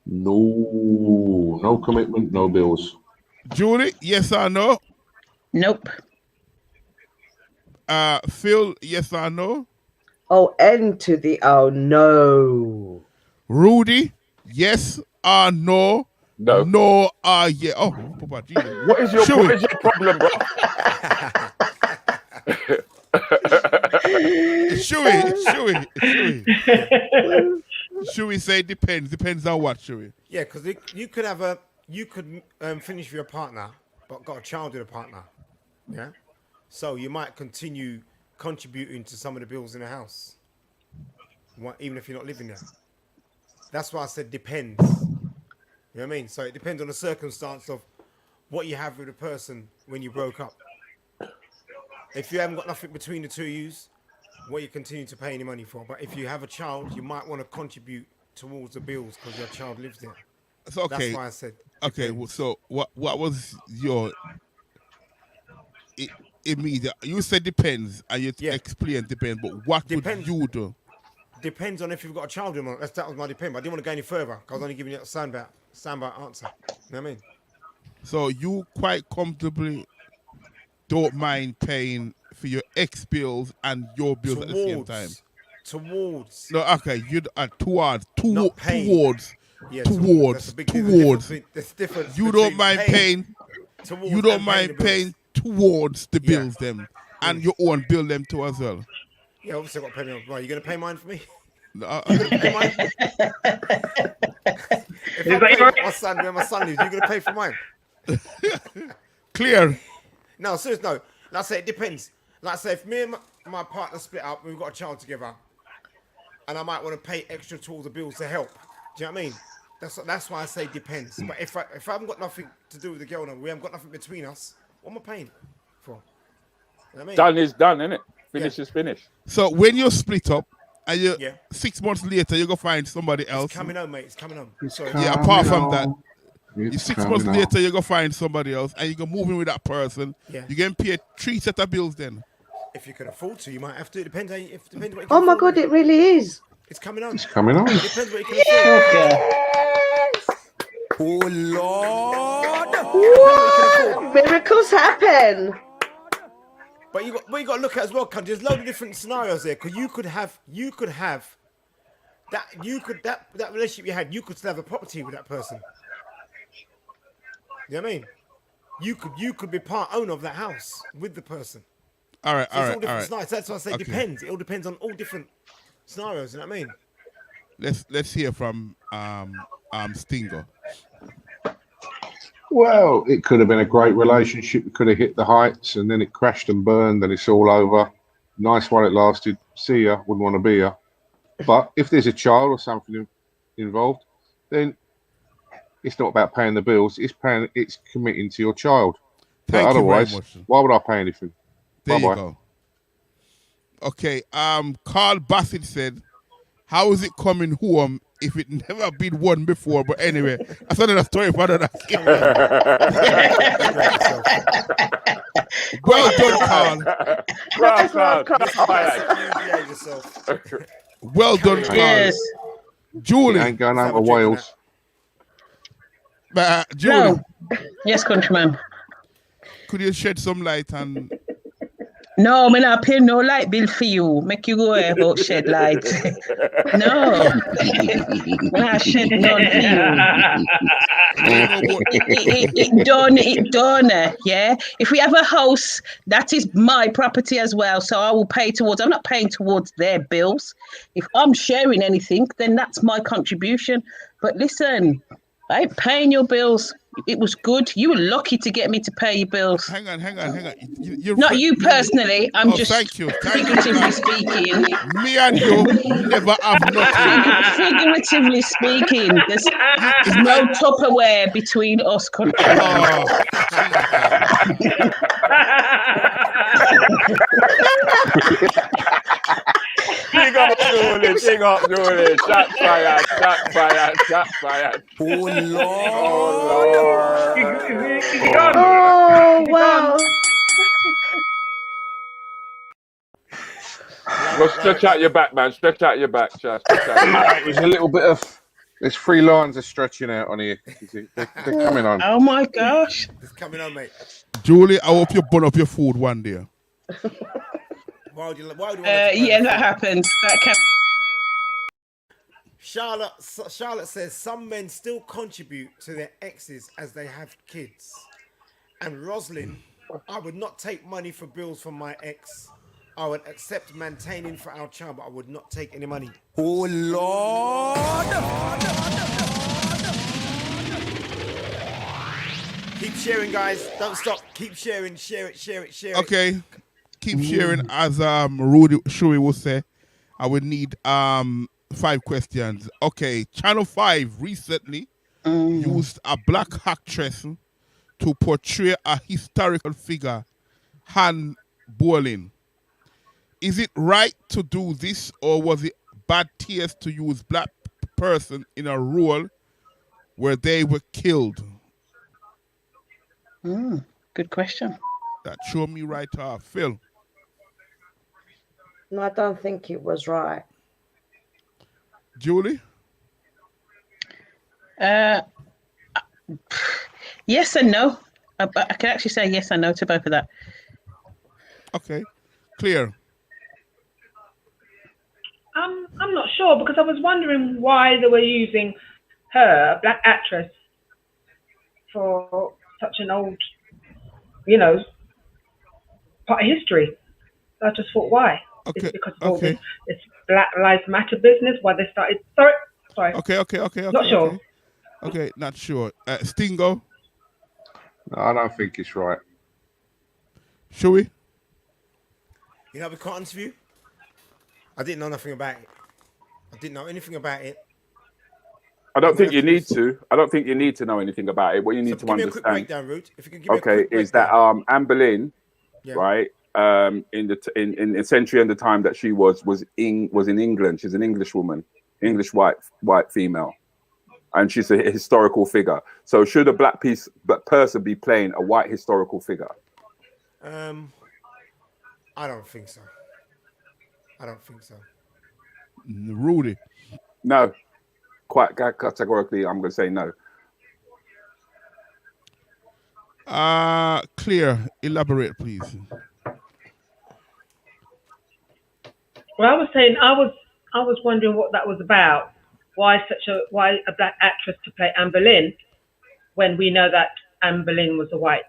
No commitment, no bills. Julie, yes or no? Nope. Phyll, yes or no? Oh, N to the O, no. Rudi, yes or no? No. No or yeah. Oh, Papa, Jesus. What is your problem, bro? Should we say depends? Depends on what, should we? Yeah, because you could finish with your partner, but got a child with a partner. Yeah, so you might continue contributing to some of the bills in the house, even if you're not living there. That's why I said depends. You know what I mean? So it depends on the circumstance of what you have with the person when you broke up. If you haven't got nothing between the two of yous, what you continue to pay any money for. But if you have a child, you might want to contribute towards the bills because your child lives there. So, okay. That's why I said. Okay, well, so what was your immediate? You said depends, and you explained depends, but what would you do? Depends on if you've got a child or not. That was my depend. But I didn't want to go any further because I was only giving you a soundbite answer. You know what I mean? So you quite comfortably don't mind paying for your ex bills and your bills at the same time. Towards. No, okay, you towards. Yeah, towards. There's difference. You don't mind paying. You don't mind paying towards the bills them, and your own bill them too as well. Yeah, obviously I've got to pay me. Right, you gonna pay mine for me? No, you gonna pay mine? If I pay my son where my son lives, you gonna pay for mine? Clear. No, seriously, no. Like I say, it depends. Like I say, if me and my partner split up, we've got a child together, and I might want to pay extra towards the bills to help. Do you know what I mean? That's why I say depends. But if I haven't got nothing to do with the girl, we haven't got nothing between us, what am I paying for? You know what I mean? Done is done, innit? Finish is finished. So when you split up, and you 6 months later you go find somebody else. It's coming home, mate. It's coming home. Sorry. Yeah, apart from that, 6 months later you go find somebody else, and you go move in with that person. Yeah. You can pay 3 sets of bills then. If you can afford to, you might have to. It depends. Depends what you can Oh my afford. God, it really is. It's coming on. It's coming on. It depends what you can afford. Oh Lord! Miracles happen. But what you got to look at as well, Cunt, there's loads of different scenarios there. Because you could have that relationship you had. You could still have a property with that person. You know what I mean? You could be part owner of that house with the person. All right, So all it's right, all different all right. scenarios. That's why I say Okay. depends. It all depends on all different scenarios. You know what I mean? Let's hear from Stingo. Well, it could have been a great relationship. It could have hit the heights, and then it crashed and burned, and it's all over. Nice while it lasted. See ya. Wouldn't want to be ya. But if there's a child or something involved, then it's not about paying the bills. It's committing to your child. Thank But you very otherwise, much. why would I pay anything? There Bye-bye. you go. Okay, Carl Bassett said, how is it coming home if it never been won before? But anyway, I started a story for that. Well done, Carl. Well done, Carl. Yes. Julie. Ain't going out of Wales. Julie. No. Yes, countryman. Could you shed some light on... No, me not pay no light bill for you. Make you go here about shed light. No. Me not shed none for you. It done, yeah. If we have a house, that is my property as well. So I will pay towards, I'm not paying towards their bills. If I'm sharing anything, then that's my contribution. But listen, I ain't paying your bills. It was good. You were lucky to get me to pay your bills. Hang on. Not you personally. I'm just thank you. figuratively speaking. Me and you never have nothing. Figuratively speaking, there's no Tupperware between us countries. Big up, Julie. Big up, Julie. Shot fired. Shot fired. Shot fired. Oh wow. Well, stretch out your back, man. Stretch out your back, Chas. It was a little bit of... There's 3 lines of stretching out on here. They're coming on. Oh my gosh. It's coming on, mate. Julie, I hope you burn up your food one day. Why would you Yeah, that happens. That can. Charlotte says some men still contribute to their exes as they have kids. And Roslyn, I would not take money for bills from my ex. I would accept maintaining for our child, but I would not take any money. Oh Lord! Keep sharing, guys. Don't stop. Keep sharing. Share it. Okay. keep sharing as Rudi Shui will say. I would need 5 questions. Okay, Channel 5 recently used a black actress to portray a historical figure, Han Bolin. Is it right to do this, or was it bad taste to use black person in a role where they were killed? Good question. That showed me right off. Phil? No, I don't think it was right. Julie? Yes and no. I can actually say yes and no to both of that. Okay. Claire? I'm not sure, because I was wondering why they were using her, a black actress, for such an old, part of history. So I just thought, why? Okay. Is it because of all this Black Lives Matter business? Why they started? Sorry. Okay. Not sure. Okay, not sure. Stingo? No, I don't think it's right. Should we? You know, we can't interview. I didn't know nothing about it. I didn't know anything about it. I don't think you need to. I don't think you need to know anything about it. What you need to Give me a understand. quick breakdown, Ruth. If you can give me a quick is that Anne Boleyn, Yeah. right? In the century and the time that she was in England. She's an English woman, English white female, and she's a historical figure. So should a black person be playing a white historical figure? I don't think so. Rudi? No. Quite categorically, I'm going to say no. Claire, elaborate, please. Well, I was saying, I was wondering what that was about. Why a black actress to play Anne Boleyn when we know that Anne Boleyn was a white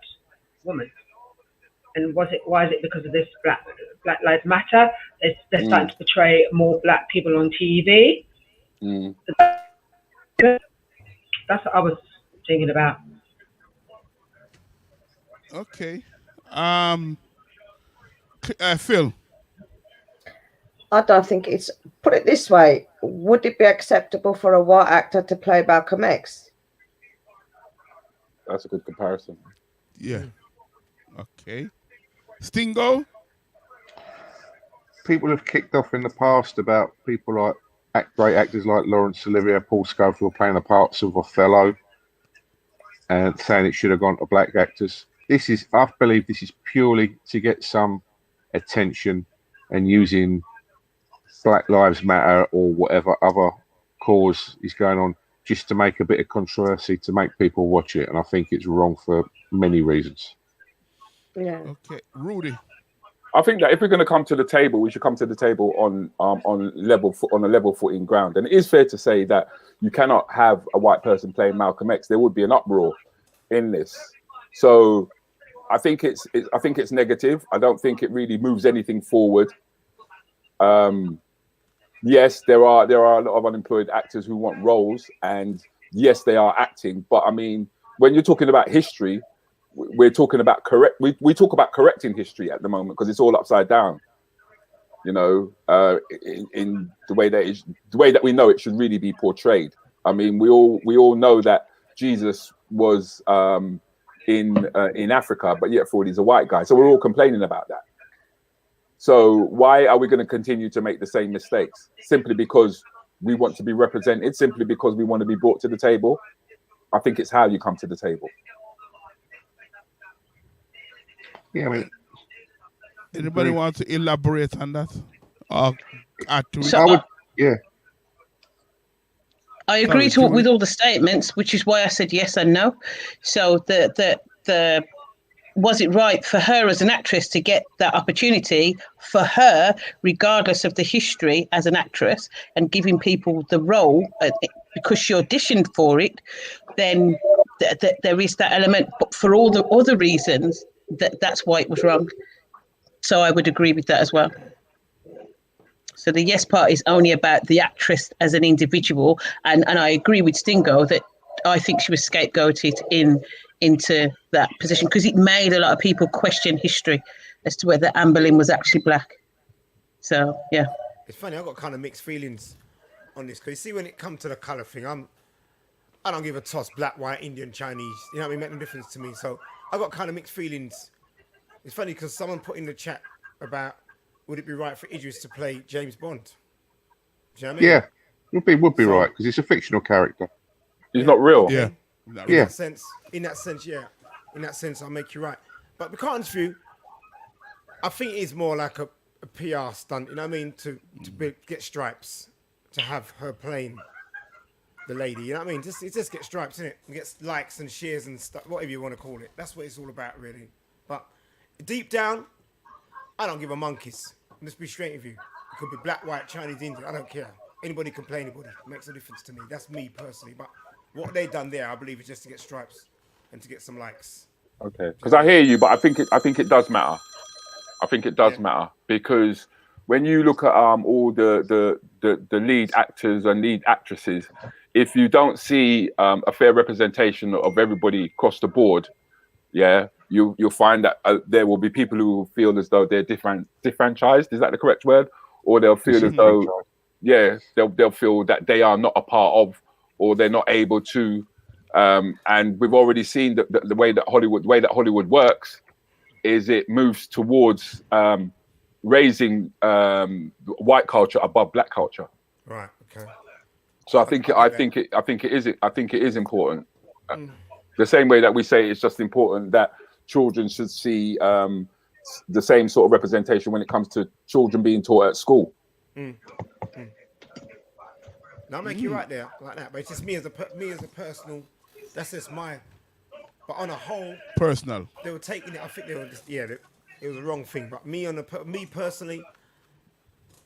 woman? And why is it because of this Black Lives Matter? They're starting to portray more black people on TV. That's what I was thinking about. Okay. Phil? I don't think it's, put it this way, would it be acceptable for a white actor to play Malcolm X? That's a good comparison. Yeah. Okay. Stingo? People have kicked off in the past about people like great actors like Laurence Olivier, Paul Scofield playing the parts of Othello and saying it should have gone to black actors. I believe this is purely to get some attention and using Black Lives Matter or whatever other cause is going on just to make a bit of controversy, to make people watch it. And I think it's wrong for many reasons. Yeah. Okay. Rudi? I think that if we're going to come to the table, we should come to the table on a level footing ground. And it is fair to say that you cannot have a white person playing Malcolm X. There would be an uproar in this. So I think it's negative. I don't think it really moves anything forward. Yes, there are a lot of unemployed actors who want roles, and yes, they are acting. But I mean, when you're talking about history, we're talking about we talk about correcting history at the moment because it's all upside down. In the way that we know it should really be portrayed. I mean, we all know that Jesus was in Africa, but yet Ford is a white guy. So we're all complaining about that. So why are we going to continue to make the same mistakes? Simply because we want to be represented, simply because we want to be brought to the table? I think it's how you come to the table. Yeah, I mean, anybody want to elaborate on that? Add to it? So, yeah. I agree with all the statements, which is why I said yes and no. So the was it right for her as an actress to get that opportunity for her, regardless of the history as an actress, and giving people the role because she auditioned for it? Then there is that element. But for all the other reasons, that's why it was wrong. So I would agree with that as well. So the yes part is only about the actress as an individual, and I agree with Stingo that I think she was scapegoated in into that position, because it made a lot of people question history as to whether Anne Boleyn was actually black. So yeah, it's funny. I've got kind of mixed feelings on this, because you see, when it comes to the colour thing, I don't give a toss, black, white, Indian, Chinese. You know what I mean? Make no difference to me. So I've got kind of mixed feelings. It's funny because someone put in the chat about, would it be right for Idris to play James Bond? Do you know what I mean? Yeah, would be right, because it's a fictional character. He's not real. Yeah. In that sense, yeah. In that sense, I'll make you right. But the Carlton's view, I think it is more like a PR stunt. You know what I mean? To get stripes, to have her playing the lady. You know what I mean? It just gets stripes, isn't it? It gets likes and shares and stuff, whatever you want to call it. That's what it's all about, really. But deep down, I don't give a monkeys. Let's be straight with you. It could be black, white, Chinese, Indian. I don't care. Anybody can play anybody. It makes no difference to me. That's me personally. But what they done there, I believe, is just to get stripes and to get some likes. Okay, because I hear you, but I think it does matter. I think it does matter, because when you look at all the lead actors and lead actresses, if you don't see a fair representation of everybody across the board, you'll find that there will be people who will feel as though they're disfranchised. Is that the correct word? Or they'll feel as though, they'll feel that they are not a part of, or they're not able to. And we've already seen the way that Hollywood works is it moves towards raising white culture above black culture. Right. Okay. So I think it is important. The same way that we say it's just important that children should see the same sort of representation when it comes to children being taught at school. Now, I'll make you right there, like that. But it's just me as a personal. That's just my. But on a whole, personal. They were taking it. I think they were just it was a wrong thing. But me personally,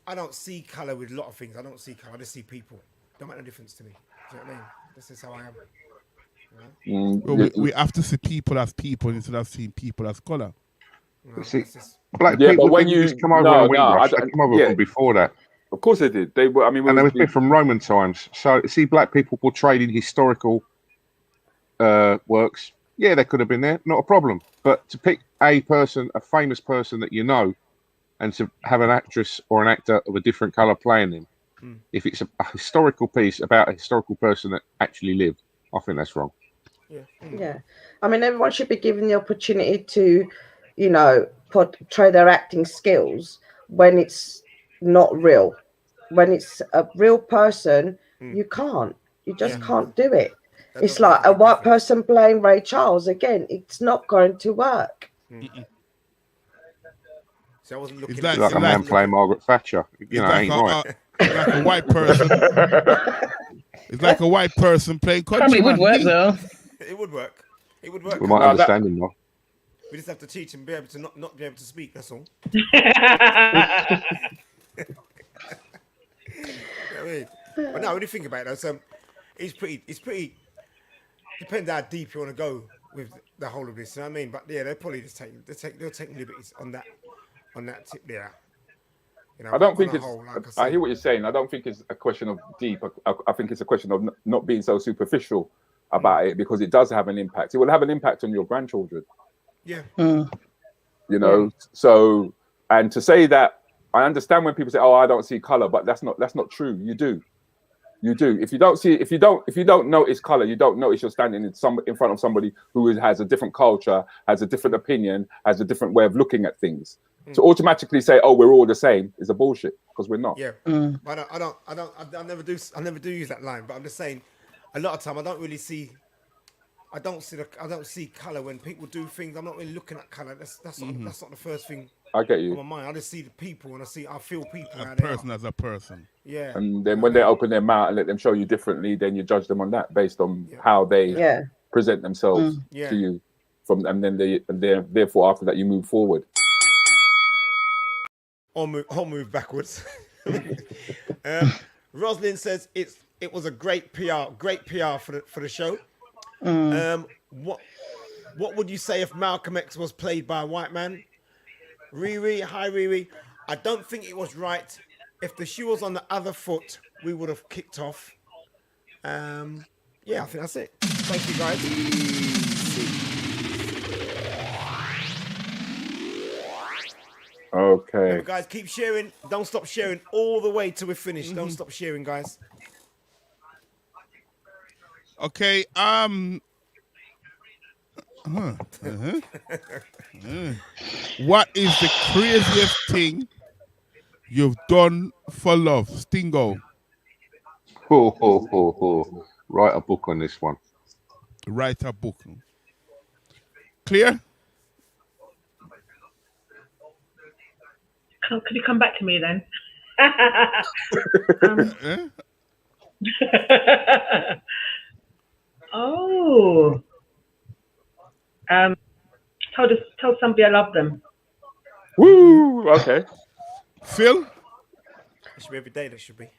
I don't see color with a lot of things. I don't see color. I just see people. Don't make no difference to me. Do you know what I mean? This is how I am. Well, we have to see people as people instead of seeing people as color. No, see, black people when didn't just come over on a Windrush. They come over from before that. Of course they did. They were. I mean, and they were there from Roman times. So see, black people portrayed in historical works. Yeah, they could have been there, not a problem. But to pick a famous person that you know, and to have an actress or an actor of a different colour playing them, if it's a historical piece about a historical person that actually lived, I think that's wrong. Yeah. I mean, everyone should be given the opportunity to, portray their acting skills when it's not real. When it's a real person, you can't. You just can't do it. It's like a white person playing Ray Charles. Again, it's not going to work. So I wasn't looking like a man playing Margaret Thatcher. Ain't right. Like a white person. It's like a white person playing country. Probably would work though. It would work. It would work. We might understand him though. We just have to teach him be able to not be able to speak. That's all. But no, when you think about it, though, it's pretty. Depends how deep you want to go with the whole of this. You know what I mean? But yeah, they'll probably just they'll take liberties on that tip there. I don't think it's. I hear what you're saying. I don't think it's a question of deep. I think it's a question of not being so superficial about it, because it does have an impact. It will have an impact on your grandchildren. Yeah. So, and to say that, I understand when people say, "Oh, I don't see color," but that's not true. You do. If you don't notice color, you don't notice you're standing in front of somebody who has a different culture, has a different opinion, has a different way of looking at things. To automatically say, "Oh, we're all the same," is a bullshit, because we're not. Yeah. But I never do use that line. But I'm just saying, a lot of time I don't see color when people do things. I'm not really looking at color. That's not the first thing. I get you. On my mind, I just see the people, and I feel people. A person as a person. Yeah. And then when they open their mouth and let them show you differently, then you judge them on that based on how they present themselves to you. And then therefore after that you move forward. I'll move backwards. Rosalind says it was a great PR for the show. What would you say if Malcolm X was played by a white man? Riri, hi Riri. I don't think it was right. If the shoe was on the other foot, we would have kicked off. I think that's it. Thank you guys. Okay. Remember, guys, keep sharing. Don't stop sharing all the way till we're finished. Don't stop sharing, guys. Okay. What is the craziest thing you've done for love, Stingo? Write a book on this one. Write a book. Clear? Could you come back to me then? Oh. Tell somebody I love them. Woo! Okay. Phil? It should be every day. That should be.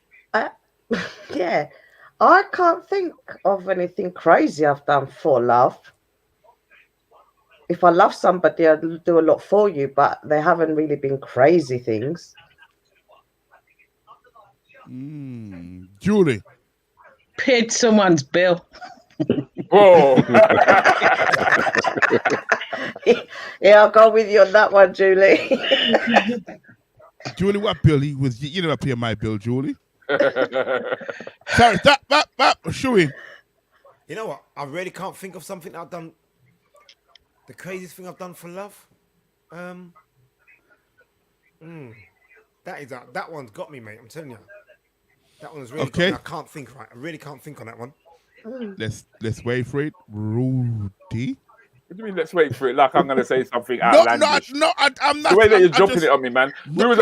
Yeah, I can't think of anything crazy I've done for love. If I love somebody, I'll do a lot for you, but they haven't really been crazy things. Julie? Paid someone's bill. Oh. Yeah, I'll go with you on that one, Julie. Julie, what bill? You never pay my bill, Julie. Sorry, Shoey. You know what? I really can't think of something I've done. The craziest thing I've done for love. That one's got me, mate. I'm telling you. That one's really got me. I can't think right. I really can't think on that one. Let's wait for it. Rudy. What do you mean? Let's wait for it. Like I'm gonna say something outlandish. No, I'm not. The way that you're dropping it on me, man. We was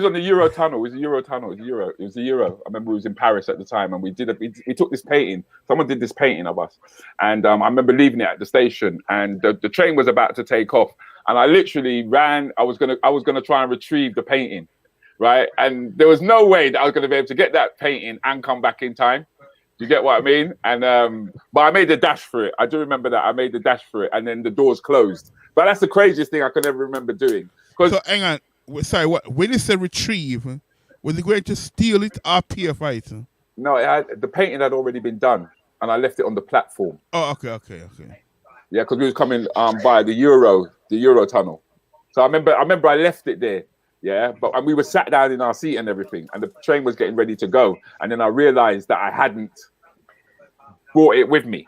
on the Euro tunnel. It was the Euro tunnel. It was the Euro. I remember we was in Paris at the time, and we took this painting. Someone did this painting of us, and I remember leaving it at the station, and the train was about to take off, and I literally ran. I was gonna try and retrieve the painting, right? And there was no way that I was gonna be able to get that painting and come back in time. You get what I mean? And but I made a dash for it. I do remember that I made the dash for it, and then the doors closed. But that's the craziest thing I could ever remember doing. So hang on. Sorry, what? When you said retrieve, was it going to steal it or pay for it? No, the painting had already been done, and I left it on the platform. Oh, okay. Yeah, because we was coming by the Euro tunnel. So I remember I left it there. Yeah, and we were sat down in our seat and everything, and the train was getting ready to go. And then I realized that I hadn't brought it with me.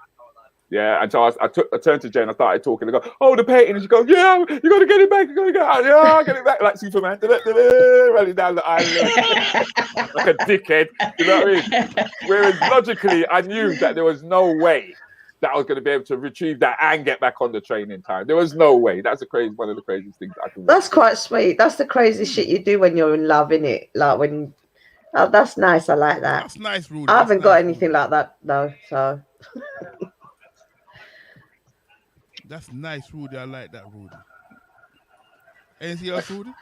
Yeah, and so I turned to Jen, I started talking, I go, oh, the painting, and she goes, yeah, you got to get it back, I'll get it back, like Superman, running down the island, like a dickhead, you know what I mean? Whereas logically, I knew that there was no way that I was going to be able to retrieve that and get back on the train in time. There was no way. That's one of the craziest things I can. That's quite sweet. That's the crazy shit you do when you're in love, innit? Like when, oh, that's nice. I like that. That's nice, Rudy. I haven't got anything like that though, so. That's nice, Rudy. I like that, Rudy. Anything else, Rudy?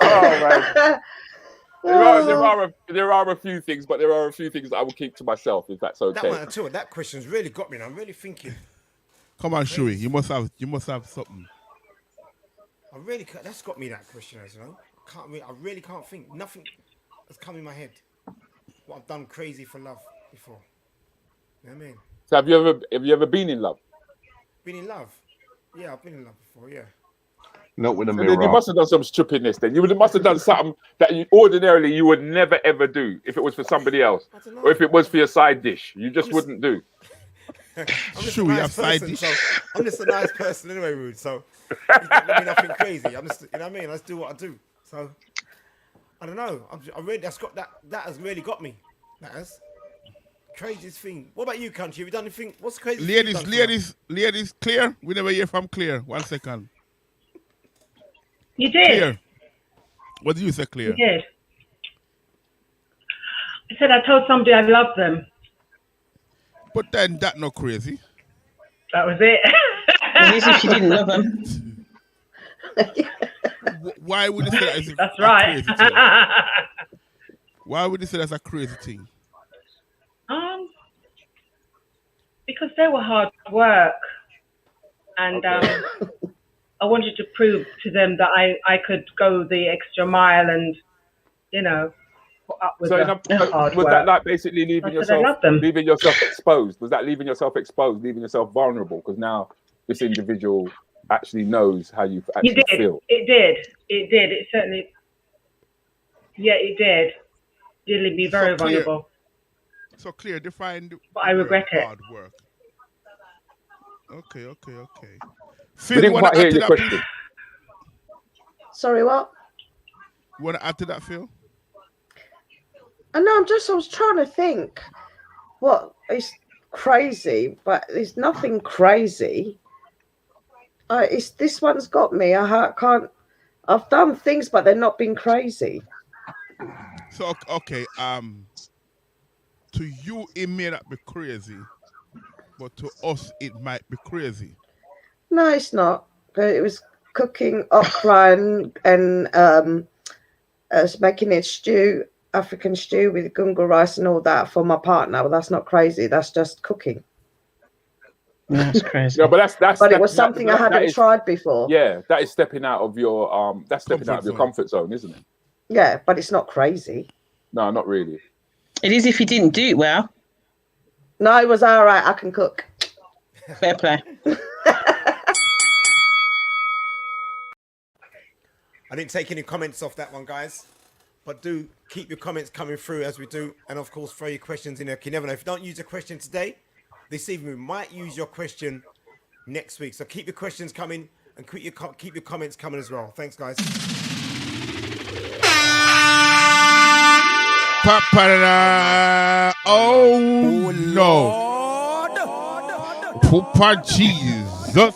Oh man. There are a few things, but there are a few things that I will keep to myself, if that's okay. That question's really got me. And I'm really thinking. Come on, Shui. You must have something. That's got me, that question, you know. I really can't think. Nothing has come in my head. What I've done crazy for love before. You know what I mean? So have you ever been in love? Been in love? Yeah, I've been in love before. Yeah. Not with a So mirror. then you must have done some stupidness. Then you must have done something that you would never ever do if it was for somebody else, or if it was for your side dish. You just wouldn't do. I'm just a nice person, so I'm just a nice person anyway, Rude. So you can't do nothing crazy. I'm just, you know what I mean? I just do what I do. So I don't know. That has really got me. That has craziest thing. What about you, Country? Have you done anything? What's the craziest? Ladies, Claire. We never hear from Claire. 1 second. You did. Claire. What did you say, Claire? You did. I said I told somebody I love them. But then that not crazy. That was it. It is if she didn't love them. Why would you say that? That's right. Crazy thing? Why would you say that's a crazy thing? Because they were hard work, and I wanted to prove to them that I could go the extra mile, and you know, put up with So the hard was work. that like basically I said, I love them. leaving yourself exposed? Was that leaving yourself exposed, leaving yourself vulnerable? Because now this individual actually knows how you actually feel. It did. It certainly. Yeah, it did. Did leave me very vulnerable. So Clair, define but I regret it. Hard work. Okay. We didn't quite hear your question. Sorry, what? You want to add to that, Phil? I know. I was trying to think. What is crazy, but there's nothing crazy. It's this one's got me. I can't. I've done things, but they're not been crazy. So okay, to you it may not be crazy, but to us it might be crazy. No, it's not. But it was cooking okra and making it stew, African stew with gunga rice and all that for my partner. Well, that's not crazy. That's just cooking. That's crazy. Yeah, but that's. But it was something I hadn't tried before. Yeah, that is stepping out of your That's stepping out of your comfort zone, isn't it? Yeah, but it's not crazy. No, not really. It is if you didn't do it well. No, it was all right. I can cook. Fair play. I didn't take any comments off that one, guys. But do keep your comments coming through as we do. And, of course, throw your questions in there. You never know. If you don't use a question today, this evening, we might use your question next week. So keep your questions coming and keep your comments coming as well. Thanks, guys. Oh, no. Papa Jesus.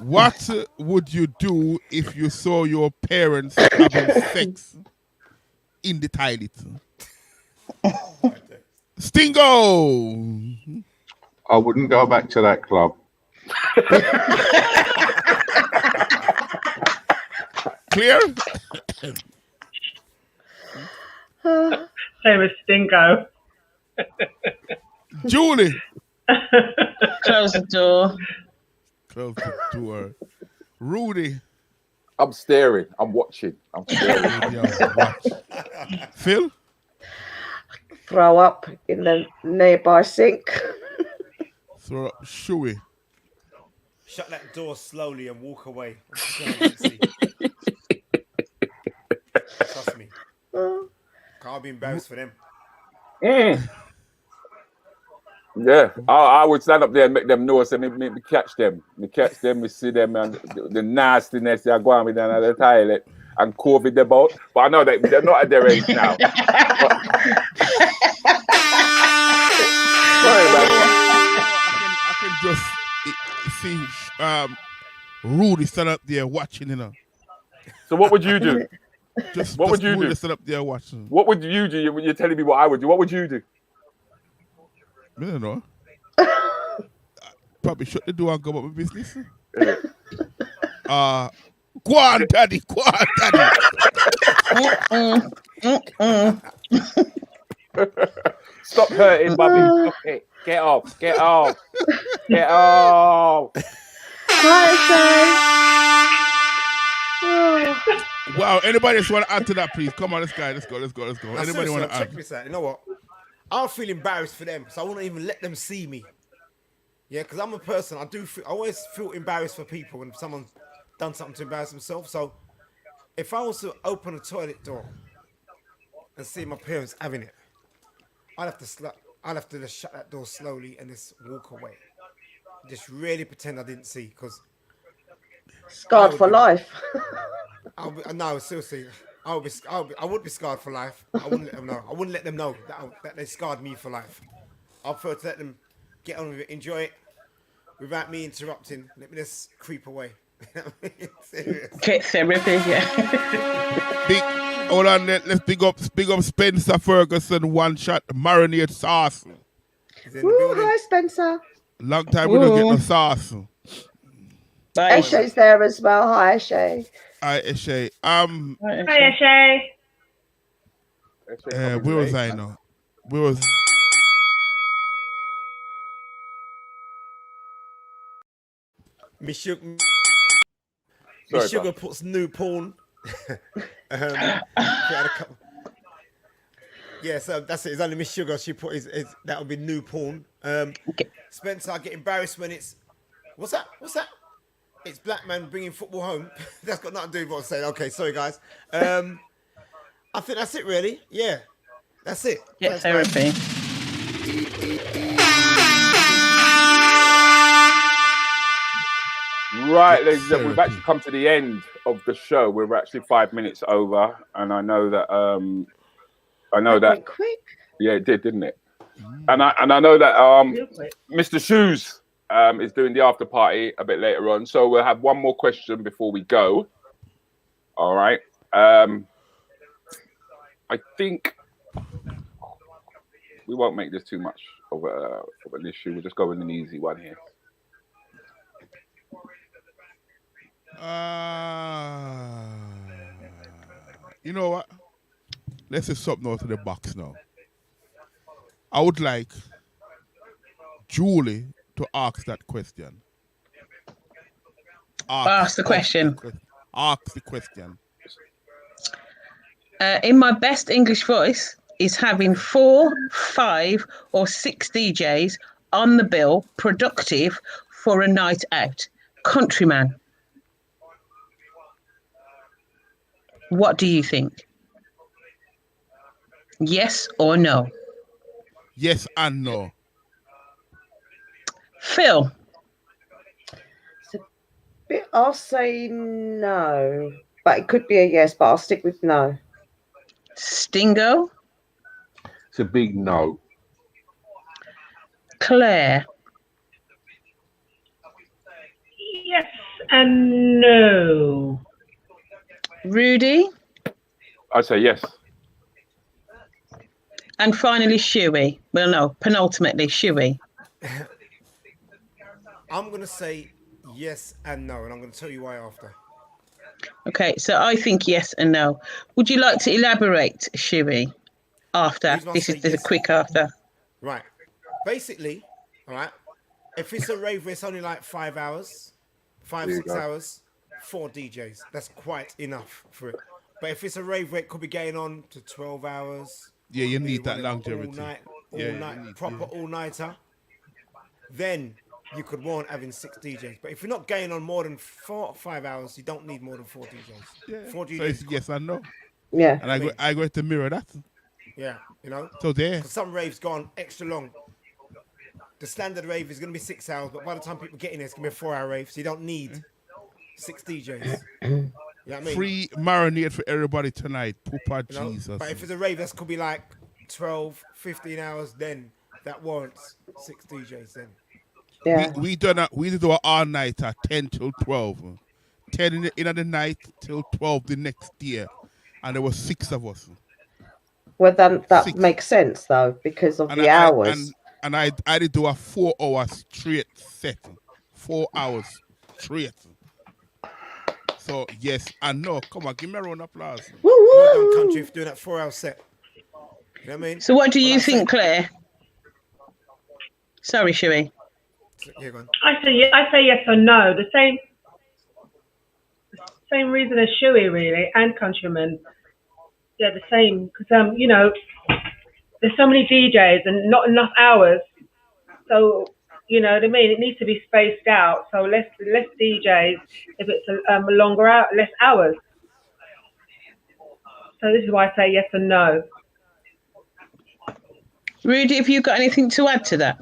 What would you do if you saw your parents having sex in the toilet? Stingo! I wouldn't go back to that club. Clear? Same as Stingo. Julie. Close the door. Close the door. Rudy. I'm staring. I'm watching. Phil? Throw up in the nearby sink. Throw up Shoey. Shut that door slowly and walk away. Trust me. Can't be embarrassed for them. Yeah, I would stand up there and make them know, so me catch them. Me catch them, we see them, and the nastiness they are going with them at the toilet and COVID about. But I know that they're not at their age now. I can just see Rudy stand up there watching, you know. So what would you do? What would you do? Stand up there watching. What would you do when you're telling me what I would do? What would you do? I don't know. Probably shut the door and go about my business. Go on, daddy. Go on, daddy. Stop hurting, Bobby. Okay, get off. Get off. Get off. Wow, anybody else want to add to that, please? Come on, let's go. Anybody want to add? Check this out. You know what? I feel embarrassed for them, so I won't even let them see me. Yeah, because I'm a person. I always feel embarrassed for people when someone's done something to embarrass themselves. So if I was to open a toilet door and see my parents having it, I'd have to just shut that door slowly and just walk away. Just really pretend I didn't see, because scarred for life. No, seriously. I would be scarred for life. I wouldn't let them know. I wouldn't let them know that they scarred me for life. I prefer to let them get on with it, enjoy it, without me interrupting. Let me just creep away. Get therapy, yeah. Hold on, let's big up Spencer Ferguson, one shot marinade sauce. Ooh, hi Spencer. Long time we don't get no sauce. Eshe's there as well. Hi Eshe. Hi Eshe. Hi Eshe. Where was I now? Where was? Miss Sugar puts new porn. Yeah, so that's it. It's only Miss Sugar. She put that would be new porn. Spencer, I get embarrassed when it's what's that? It's black man bringing football home. That's got nothing to do with what I'm saying. Okay, sorry guys. I think that's it really. Yeah, that's it. Get Thanks, therapy. Right, ladies and gentlemen, we've actually come to the end of the show. We're actually 5 minutes over, and I know that that went quick. Yeah, it did, didn't it? And I know that Mr. Shoes is doing the after party a bit later on, so we'll have one more question before we go. All right. I think we won't make this too much of an issue. We'll just go with an easy one here. You know what? Let's just something out of the box now. I would like Julie to ask that question. Ask the question. Ask the question. In my best English voice, is having 4, 5, or 6 DJs on the bill productive for a night out? Countryman. What do you think? Yes or no? Yes and no. Phyll. I'll say no, but it could be a yes, but I'll stick with no. Stingo. It's a big no. Claire. Yes and no. Rudi. I'd say yes. And finally, Shuey. Well, no, penultimately, Shuey. I'm going to say yes and no, and I'm going to tell you why after. Okay, so I think yes and no. Would you like to elaborate, Shuey, after? This is a quick after. Right. Basically, all right, if it's a rave where it's only like 5 hours, 6 hours, 4 DJs, that's quite enough for it. But if it's a rave where it could be going on to 12 hours... Yeah, you need that longevity. All-nighter, then you could warrant having 6 DJs. But if you're not going on more than 4 or 5 hours, you don't need more than 4 DJs. Yeah. 4 DJs. So it's yes and no. Yeah. And I go to mirror that. Yeah, you know. So there. Some raves go on extra long. The standard rave is going to be 6 hours, but by the time people get in there, it's going to be a 4-hour rave. So you don't need 6 DJs. You know what I mean? Free marinade for everybody tonight. Poopa Jesus. But if it's a rave, that could be like 12, 15 hours, then that warrants 6 DJs then. Yeah. We do an all night at 10 till 12. 10 in the night till 12 the next year. And there were 6 of us. Well, then that makes sense though, because of the hours. And I did do a 4-hour straight set. 4 hours straight. So yes and no. Come on, give me a round of applause. Well done, country, for doing that 4-hour set. You know what I mean? So what do you think, Claire? Sorry, Shuey. I say yes or no. The same reason as Shuey, really, and Countryman. Yeah, the same. Because you know, there's so many DJs and not enough hours. So you know what I mean. It needs to be spaced out. So less DJs if it's a longer hour, less hours. So this is why I say yes and no. Rudi, have you got anything to add to that?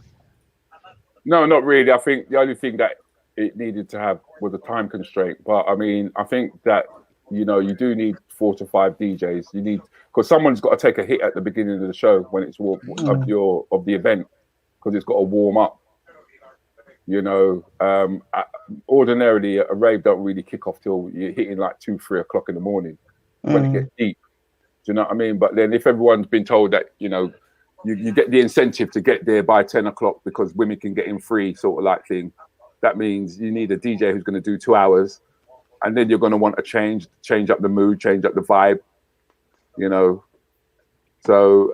No, not really. I think the only thing that it needed to have was a time constraint. But I mean, I think that, you know, you do need 4 to 5 DJs. You need, because someone's got to take a hit at the beginning of the show when it's of the event, because it's got to warm up. You know, ordinarily a rave don't really kick off till you're hitting like 2, 3 o'clock in the morning when it gets deep. Do you know what I mean? But then if everyone's been told that, you know, you get the incentive to get there by 10 o'clock because women can get in free, sort of like thing. That means you need a DJ who's going to do 2 hours, and then you're going to want to change up the mood, change up the vibe, you know. So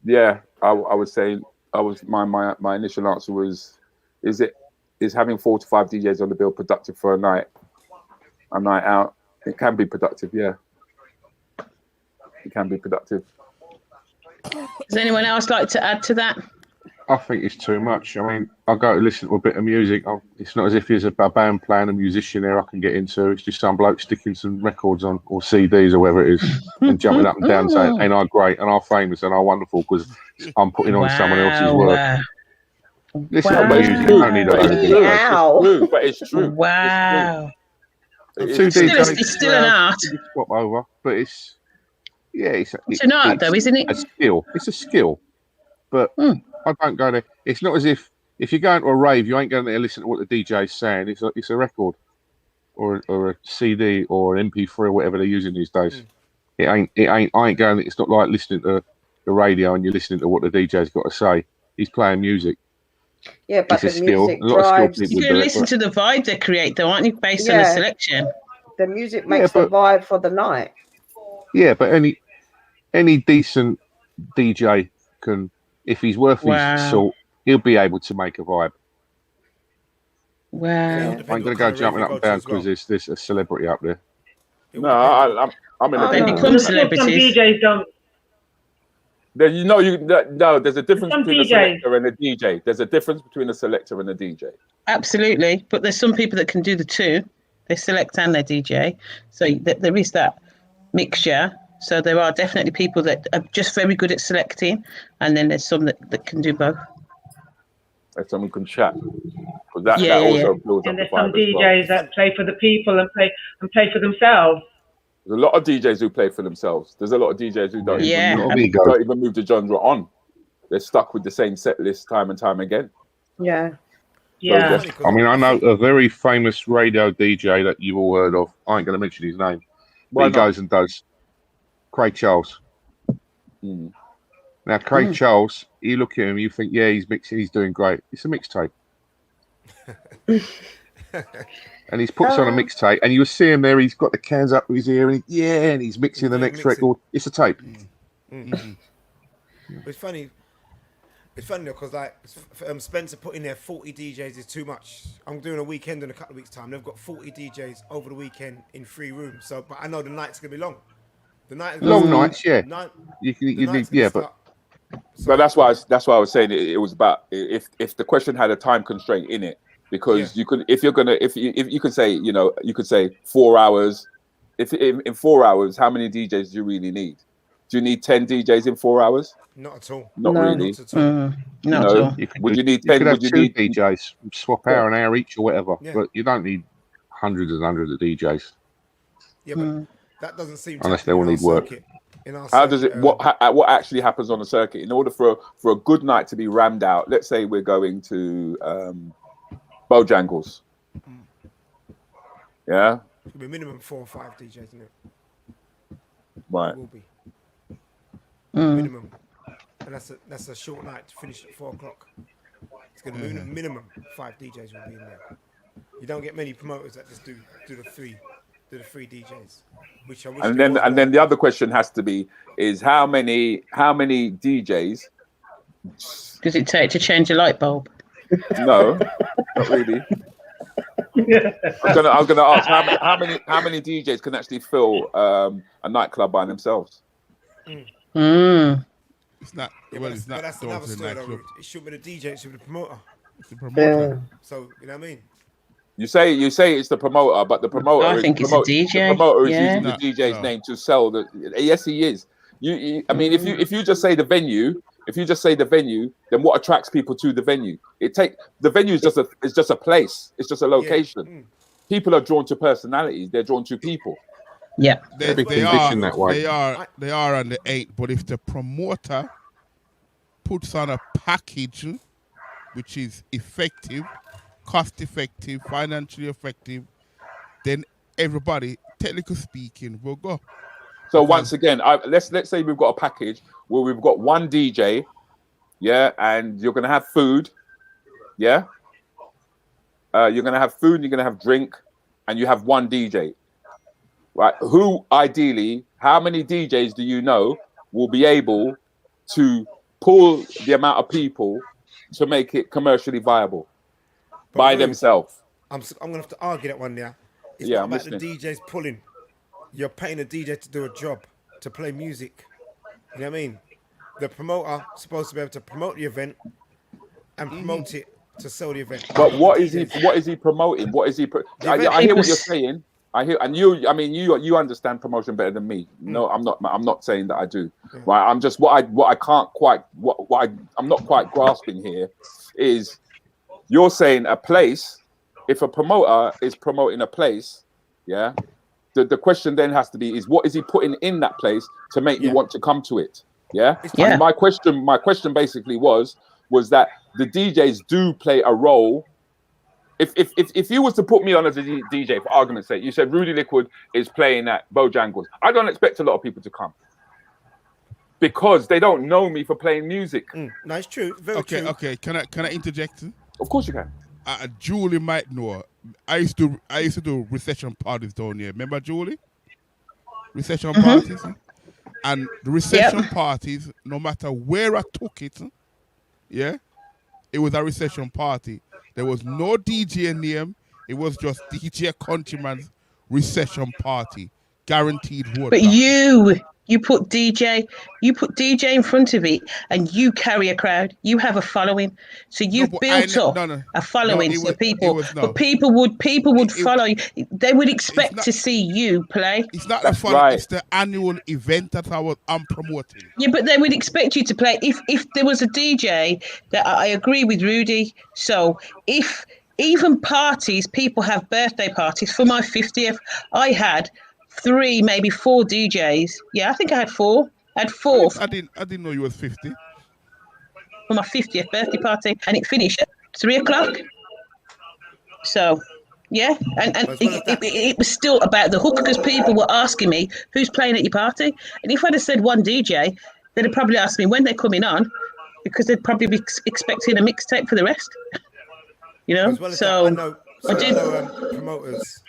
yeah, I would say my initial answer was, is having 4 to 5 DJs on the bill productive for a night out? It can be productive, yeah. It can be productive. Does anyone else like to add to that? I think it's too much. I mean, I go to listen to a bit of music. It's not as if there's a band playing a musician there I can get into. It's just some bloke sticking some records on or CDs or whatever it is and jumping up and down saying, ain't I great and I'm famous and I'm wonderful because I'm putting on someone else's work. Listen to music. You don't need a load of It's true, but it's true. Wow. It's still an art. Swap over, but it's an art though, isn't it? A skill. It's a skill, but I don't go there. It's not as if you're going to a rave, you ain't going there to listen to what the DJ's saying. It's a record, or a CD or an MP3 or whatever they're using these days. It ain't. I ain't going. It's not like listening to the radio and you're listening to what the DJ's got to say. He's playing music. Yeah, but it's the a skill. music A lot of drives. skilled people You can do it, listen but- to the vibe they create, though, aren't you? Based on the Yeah. selection. The music makes the vibe for the night. Yeah, but any decent DJ can, if he's worth his salt, he'll be able to make a vibe. Wow. I ain't going to go jumping up and down because there's a celebrity up there. No, I'm in a They become Some celebrities. DJs don't. There's a difference Some between a DJs. selector and a DJ. There's a difference between a selector and a DJ. Absolutely. But there's some people that can do the two. They select and they DJ. So there is that mixture. So there are definitely people that are just very good at selecting. And then there's some that can do both. Like someone can chat. Because that Yeah, also builds And up the there's some vibe as well. DJs that play for the people and play for themselves. There's a lot of DJs who play for themselves. There's a lot of DJs who don't, Yeah. don't even move the genre on. They're stuck with the same set list time and time again. Yeah. Yeah. I mean, I know a very famous radio DJ that you've all heard of. I ain't going to mention his name. But Why he not? goes and does Craig Charles. Now, Craig Charles, you look at him, you think, yeah, he's mixing, he's doing great. It's a mixtape. And he's puts on a mixtape, and you see him there, he's got the cans up to his ear, and he's mixing the next record. It's a tape. It's funny. It's funny though, because like Spencer put in there 40 DJs is too much. I'm doing a weekend in a couple of weeks' time. They've got 40 DJs over the weekend in 3 rooms. So, but I know the night's gonna be long. The night is Long nights, yeah. The You night's need, yeah, gonna but So that's why I was saying it was about if the question had a time constraint in it, because you could if you could say, you could say 4 hours. If in 4 hours, how many DJs do you really need? Do you need 10 DJs in 4 hours? Not at all. Not really. Not at all. Not at all. Would you need You 10? could have Would you two need DJs, swap hour and hour each or whatever, Yeah. but you don't need hundreds and hundreds of DJs. Yeah, but that doesn't seem to Unless happen they all in our need work. circuit. In our How does it? circuit, What actually happens on the circuit in order for a good night to be rammed out? Let's say we're going to Bojangles. Yeah. It'll be minimum 4 or 5 DJs, isn't it? Right. It will be minimum, and that's a short night to finish at 4 o'clock. It's gonna be minimum 5 DJs will be in there. You don't get many promoters that just do the three DJs. Which I wish. And then the other question has to be is how many DJs Does it take to change a light bulb? No, not really. I'm gonna ask how many DJs can actually fill a nightclub by themselves? It's not. Well, it's not. But that's another story. Though. It should be the DJ. It should be the promoter. It's the promoter. So you know what I mean. You say it's the promoter, but the promoter. I think it's a DJ. The promoter is Yeah. using the DJ's name to sell the. Yes, he is. I mean, if you just say the venue, then what attracts people to the venue? The venue is just a place. It's just a location. People are drawn to personalities. They're drawn to people. Yeah, They are on the 8, but if the promoter puts on a package which is effective, cost effective, financially effective, then everybody, technically speaking, will go. So once again, let's say we've got a package where we've got one DJ, yeah, and you're gonna have food, yeah. You're gonna have food, you're gonna have drink, and you have one DJ. Right? Who ideally? How many DJs do you know will be able to pull the amount of people to make it commercially viable by themselves? I'm gonna have to argue that one there. It's Yeah, not I'm about listening. the DJs pulling. You're paying a DJ to do a job, to play music. You know what I mean? the promoter supposed to be able to promote the event and promote it to sell the event. But what is he promoting? What is he? I hear what you're saying. I hear, and you. I mean, you understand promotion better than me. No, I'm not saying that I do. Right. I'm just I'm not quite grasping here is you're saying a place. If a promoter is promoting a place, yeah, the question then has to be is what is he putting in that place to make you want to come to it? Yeah. And my question basically was that the DJs do play a role. If you was to put me on as a DJ, for argument's sake, you said Rudi Lickwood is playing at Bojangles, I don't expect a lot of people to come because they don't know me for playing music. No, it's true. Very true. Okay. Can I interject? Of course you can. Julie might know. I used to do recession parties down here. Remember Julie? Recession parties, and the recession parties, no matter where I took it, it was a recession party. There was no DJ name. It was just Djcountryman's recession party, guaranteed wood. But you put DJ in front of it, and you carry a crowd. You have a following, so you've built up a following. So people would follow you. They would expect to see you play. It's not the fun. It's the annual event that I'm promoting. Yeah, but they would expect you to play. If there was a DJ, that I agree with Rudy. So if even parties, people have birthday parties. For my 50th, I had 3, maybe 4 DJs. Yeah, I think I had 4. I had 4. I didn't know you was 50. For my 50th birthday party, and it finished at 3 o'clock. So, yeah, and it was still about the hook because people were asking me who's playing at your party, and if I'd have said one DJ, they'd have probably asked me when they're coming on, because they'd probably be expecting a mixtape for the rest. You know, I know promoters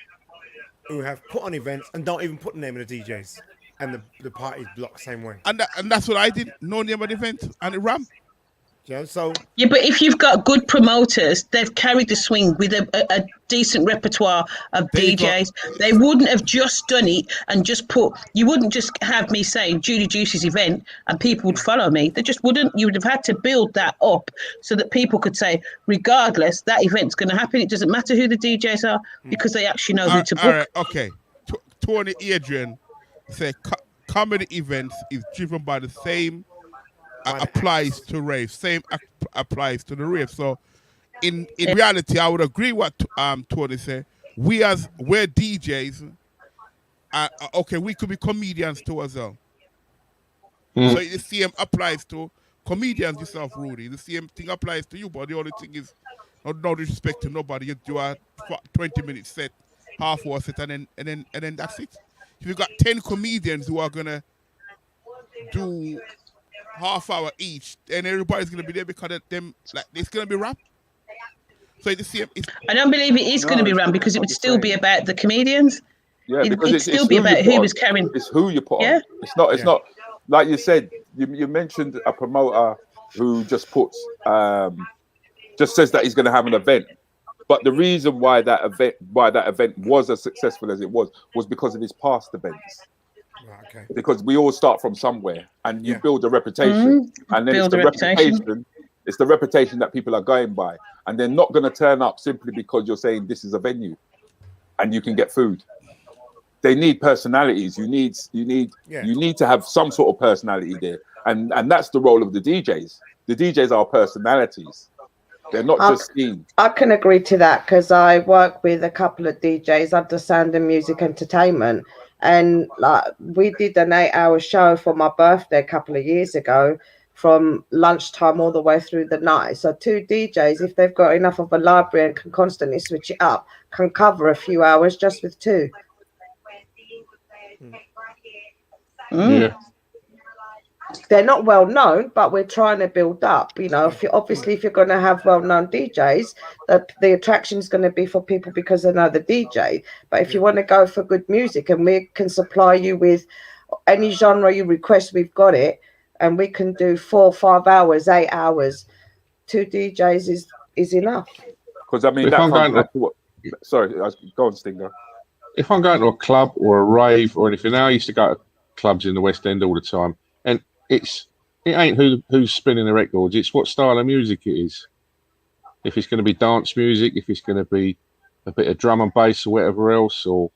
who have put on events and don't even put the name of the DJs, and the party's blocked the same way. And that's what I did. No name of the event, and it ran. Yeah, so yeah, but if you've got good promoters, they've carried the swing with a decent repertoire of DJs. They wouldn't have just done it and just put. You wouldn't just have me saying Judy Juicy's event and people would follow me. They just wouldn't. You would have had to build that up so that people could say, regardless, that event's going to happen. It doesn't matter who the DJs are because they actually know who to book. All right, okay. Tony Adrian said comedy events is driven by the same. Applies to rave. Same applies to the rave. So, in reality, I would agree what Tony said. We're DJs. Okay, we could be comedians too as well. So the same applies to comedians yourself, Rudy. The same thing applies to you, but the only thing is, no disrespect to nobody. You do a 20-minute set, half-hour set, and then that's it. If you've got 10 comedians who are gonna do half hour each, and everybody's gonna be there because of them. Like it's gonna be rap. So it's the same. I don't believe it is going to be rap because it would still be about the comedians. Yeah, because it'd still be about who was carrying. It's who you put on. It's not like you said. You mentioned a promoter who just puts just says that he's going to have an event, but the reason why that event was as successful as it was because of his past events. Okay. Because we all start from somewhere, and you build a reputation, and then it's the reputation that people are going by, and they're not going to turn up simply because you're saying this is a venue, and you can get food. They need personalities. You need to have some sort of personality there, and that's the role of the DJs. The DJs are personalities. They're not just seen. I can agree to that because I work with a couple of DJs under Sound and Music Entertainment. And like we did an 8-hour show for my birthday a couple of years ago, from lunchtime all the way through the night. So 2 DJs, if they've got enough of a library and can constantly switch it up, can cover a few hours just with 2. Yeah. They're not well known, but we're trying to build up. You know, if you're going to have well-known DJs, the attraction is going to be for people because they know the DJ. But if you want to go for good music, and we can supply you with any genre you request, we've got it, and we can do 4, 5 hours, 8 hours. 2 DJs is enough. Because I mean, sorry, go on, Stingo. If I'm going to a club or a rave or anything, I used to go to clubs in the West End all the time, and it's it ain't who's spinning the records. It's what style of music it is. If it's going to be dance music, if it's going to be a bit of drum and bass or whatever else, or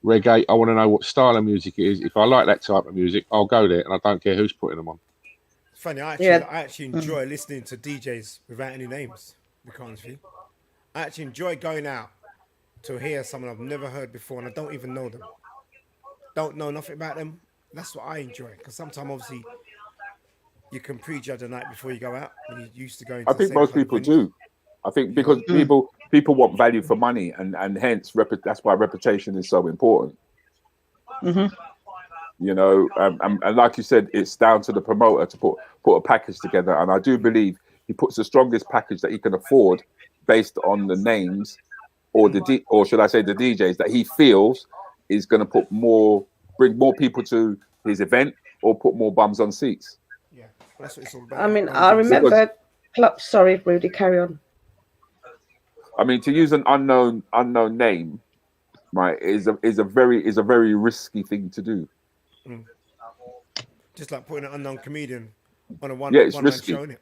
reggae, I want to know what style of music it is. If I like that type of music, I'll go there, and I don't care who's putting them on. It's funny. I actually enjoy listening to DJs without any names. To be honest with you, I actually enjoy going out to hear someone I've never heard before, and I don't even know them. Don't know nothing about them. That's what I enjoy, because sometimes obviously you can prejudge a night before you go out, and you used to go into. I think most people do. I think because people want value for money, and hence that's why reputation is so important. You know, and like you said, it's down to the promoter to put a package together, and I do believe he puts the strongest package that he can afford based on the names, or or should I say the DJs that he feels is going to bring more people to his event, or put more bums on seats. Yeah, that's what it's all about. I mean, I remember. Sorry, Rudi, carry on. I mean, to use an unknown name, right, is a very risky thing to do. Just like putting an unknown comedian on a one it's man risky. show, innit?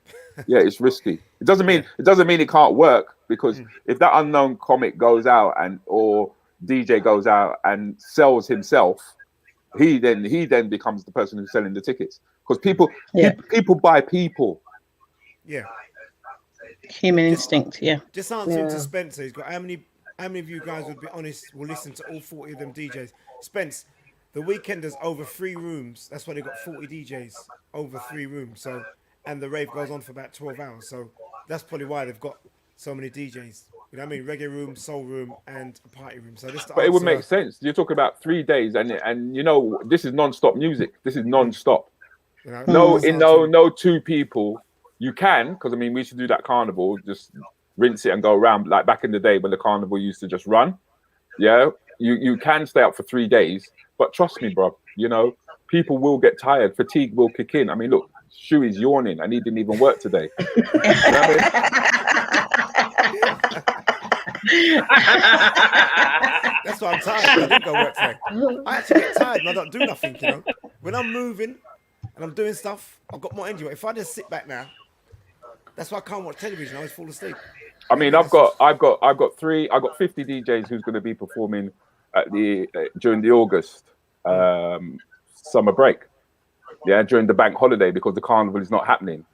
Yeah, it's risky. It doesn't mean it can't work, because if that unknown comic goes out or DJ goes out and sells himself, he then becomes the person who's selling the tickets, because people buy people. Yeah. Human instinct, yeah. Just answering to Spencer, he's got how many of you guys would be honest, will listen to all 40 of them DJs? Spence, the weekend is over 3 rooms. That's why they've got 40 DJs over 3 rooms. So, and the rave goes on for about 12 hours. So that's probably why they've got so many DJs. You know what I mean? Reggae room, soul room, and a party room. So this. But it would make sense. You're talking about 3 days, and you know this is non-stop music. This is non-stop. You know, No 2 people. You can, because I mean, we used to do that carnival, just rinse it and go around, like back in the day when the carnival used to just run. Yeah, you can stay up for 3 days, but trust me, bro, you know, people will get tired. Fatigue will kick in. I mean, look, Shuey's yawning and he didn't even work today. You know what I mean? That's why I'm tired. I didn't go work today. I actually get tired and I don't do nothing, you know. When I'm moving and I'm doing stuff, I've got more energy. If I just sit back now, that's why I can't watch television. I always fall asleep. I mean, I've got 50 DJs who's going to be performing at during the August summer break. Yeah, during the bank holiday, because the carnival is not happening.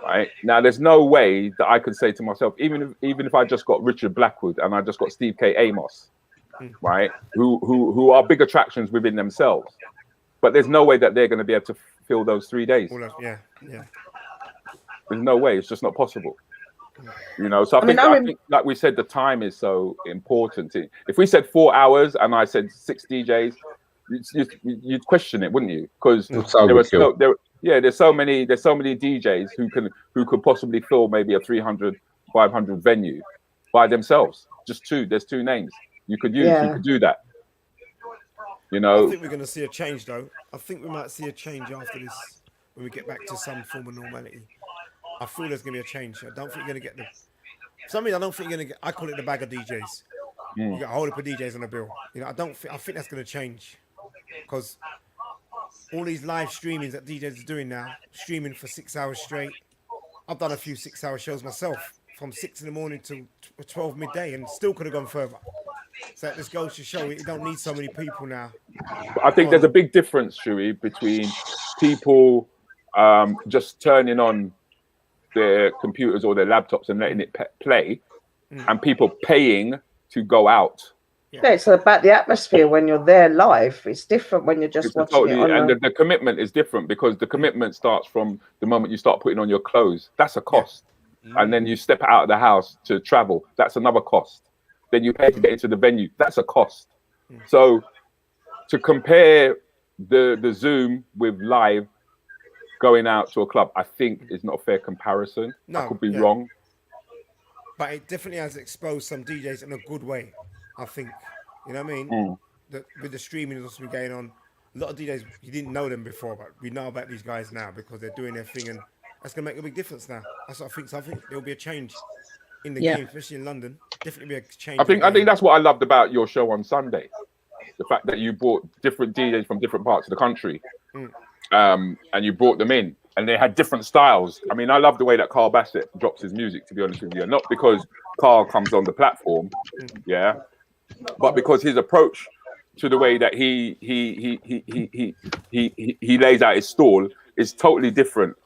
Right now, there's no way that I could say to myself, even if I just got Richard Blackwood and I just got Steve K. Amos, right, who are big attractions within themselves, but there's no way that they're going to be able to fill those 3 days. Yeah. There's no way. It's just not possible. You know, so I think, like we said, the time is so important. If we said 4 hours and I said 6 DJs, you'd question it, wouldn't you? Because there's so many DJs who could possibly fill maybe a 300, 500 venue by themselves. Just 2. There's 2 names you could use. You could do that. You know, I think we're going to see a change, though. I think we might see a change after this when we get back to some form of normality. I feel there's going to be a change. I don't think you're going to get the. Something I don't think you're going to get. I call it the bag of DJs. You got a whole heap of DJs on the bill. You know, I think that's going to change, because all these live streamings that DJs are doing now, streaming for 6 hours straight. I've done a few 6-hour shows myself, from 6 in the morning to 12 midday, and still could have gone further. So that just goes to show you don't need so many people now. I think there's a big difference, Shuey, between people just turning on their computers or their laptops and letting it play, and people paying to go out. Yeah, it's about the atmosphere when you're there live. It's different when you're just watching it. And the commitment is different, because the commitment starts from the moment you start putting on your clothes. That's a cost. And then you step out of the house to travel. That's another cost. Then you pay to get into the venue. That's a cost. So to compare the Zoom with live going out to a club, I think is not a fair comparison. I could be wrong. But it definitely has exposed some DJs in a good way, I think. You know what I mean? With the streaming that's been going on, a lot of DJs, you didn't know them before, but we know about these guys now because they're doing their thing, and that's going to make a big difference now. That's what I think. So I think there'll be a change in the game, especially in London. Definitely be a change. I think that's what I loved about your show on Sunday. The fact that you brought different DJs from different parts of the country, and you brought them in. and they had different styles. I mean, I love the way that Carl Bassett drops his music, to be honest with you. Not because Carl comes on the platform, yeah, but because his approach to the way that he lays out his stall is totally different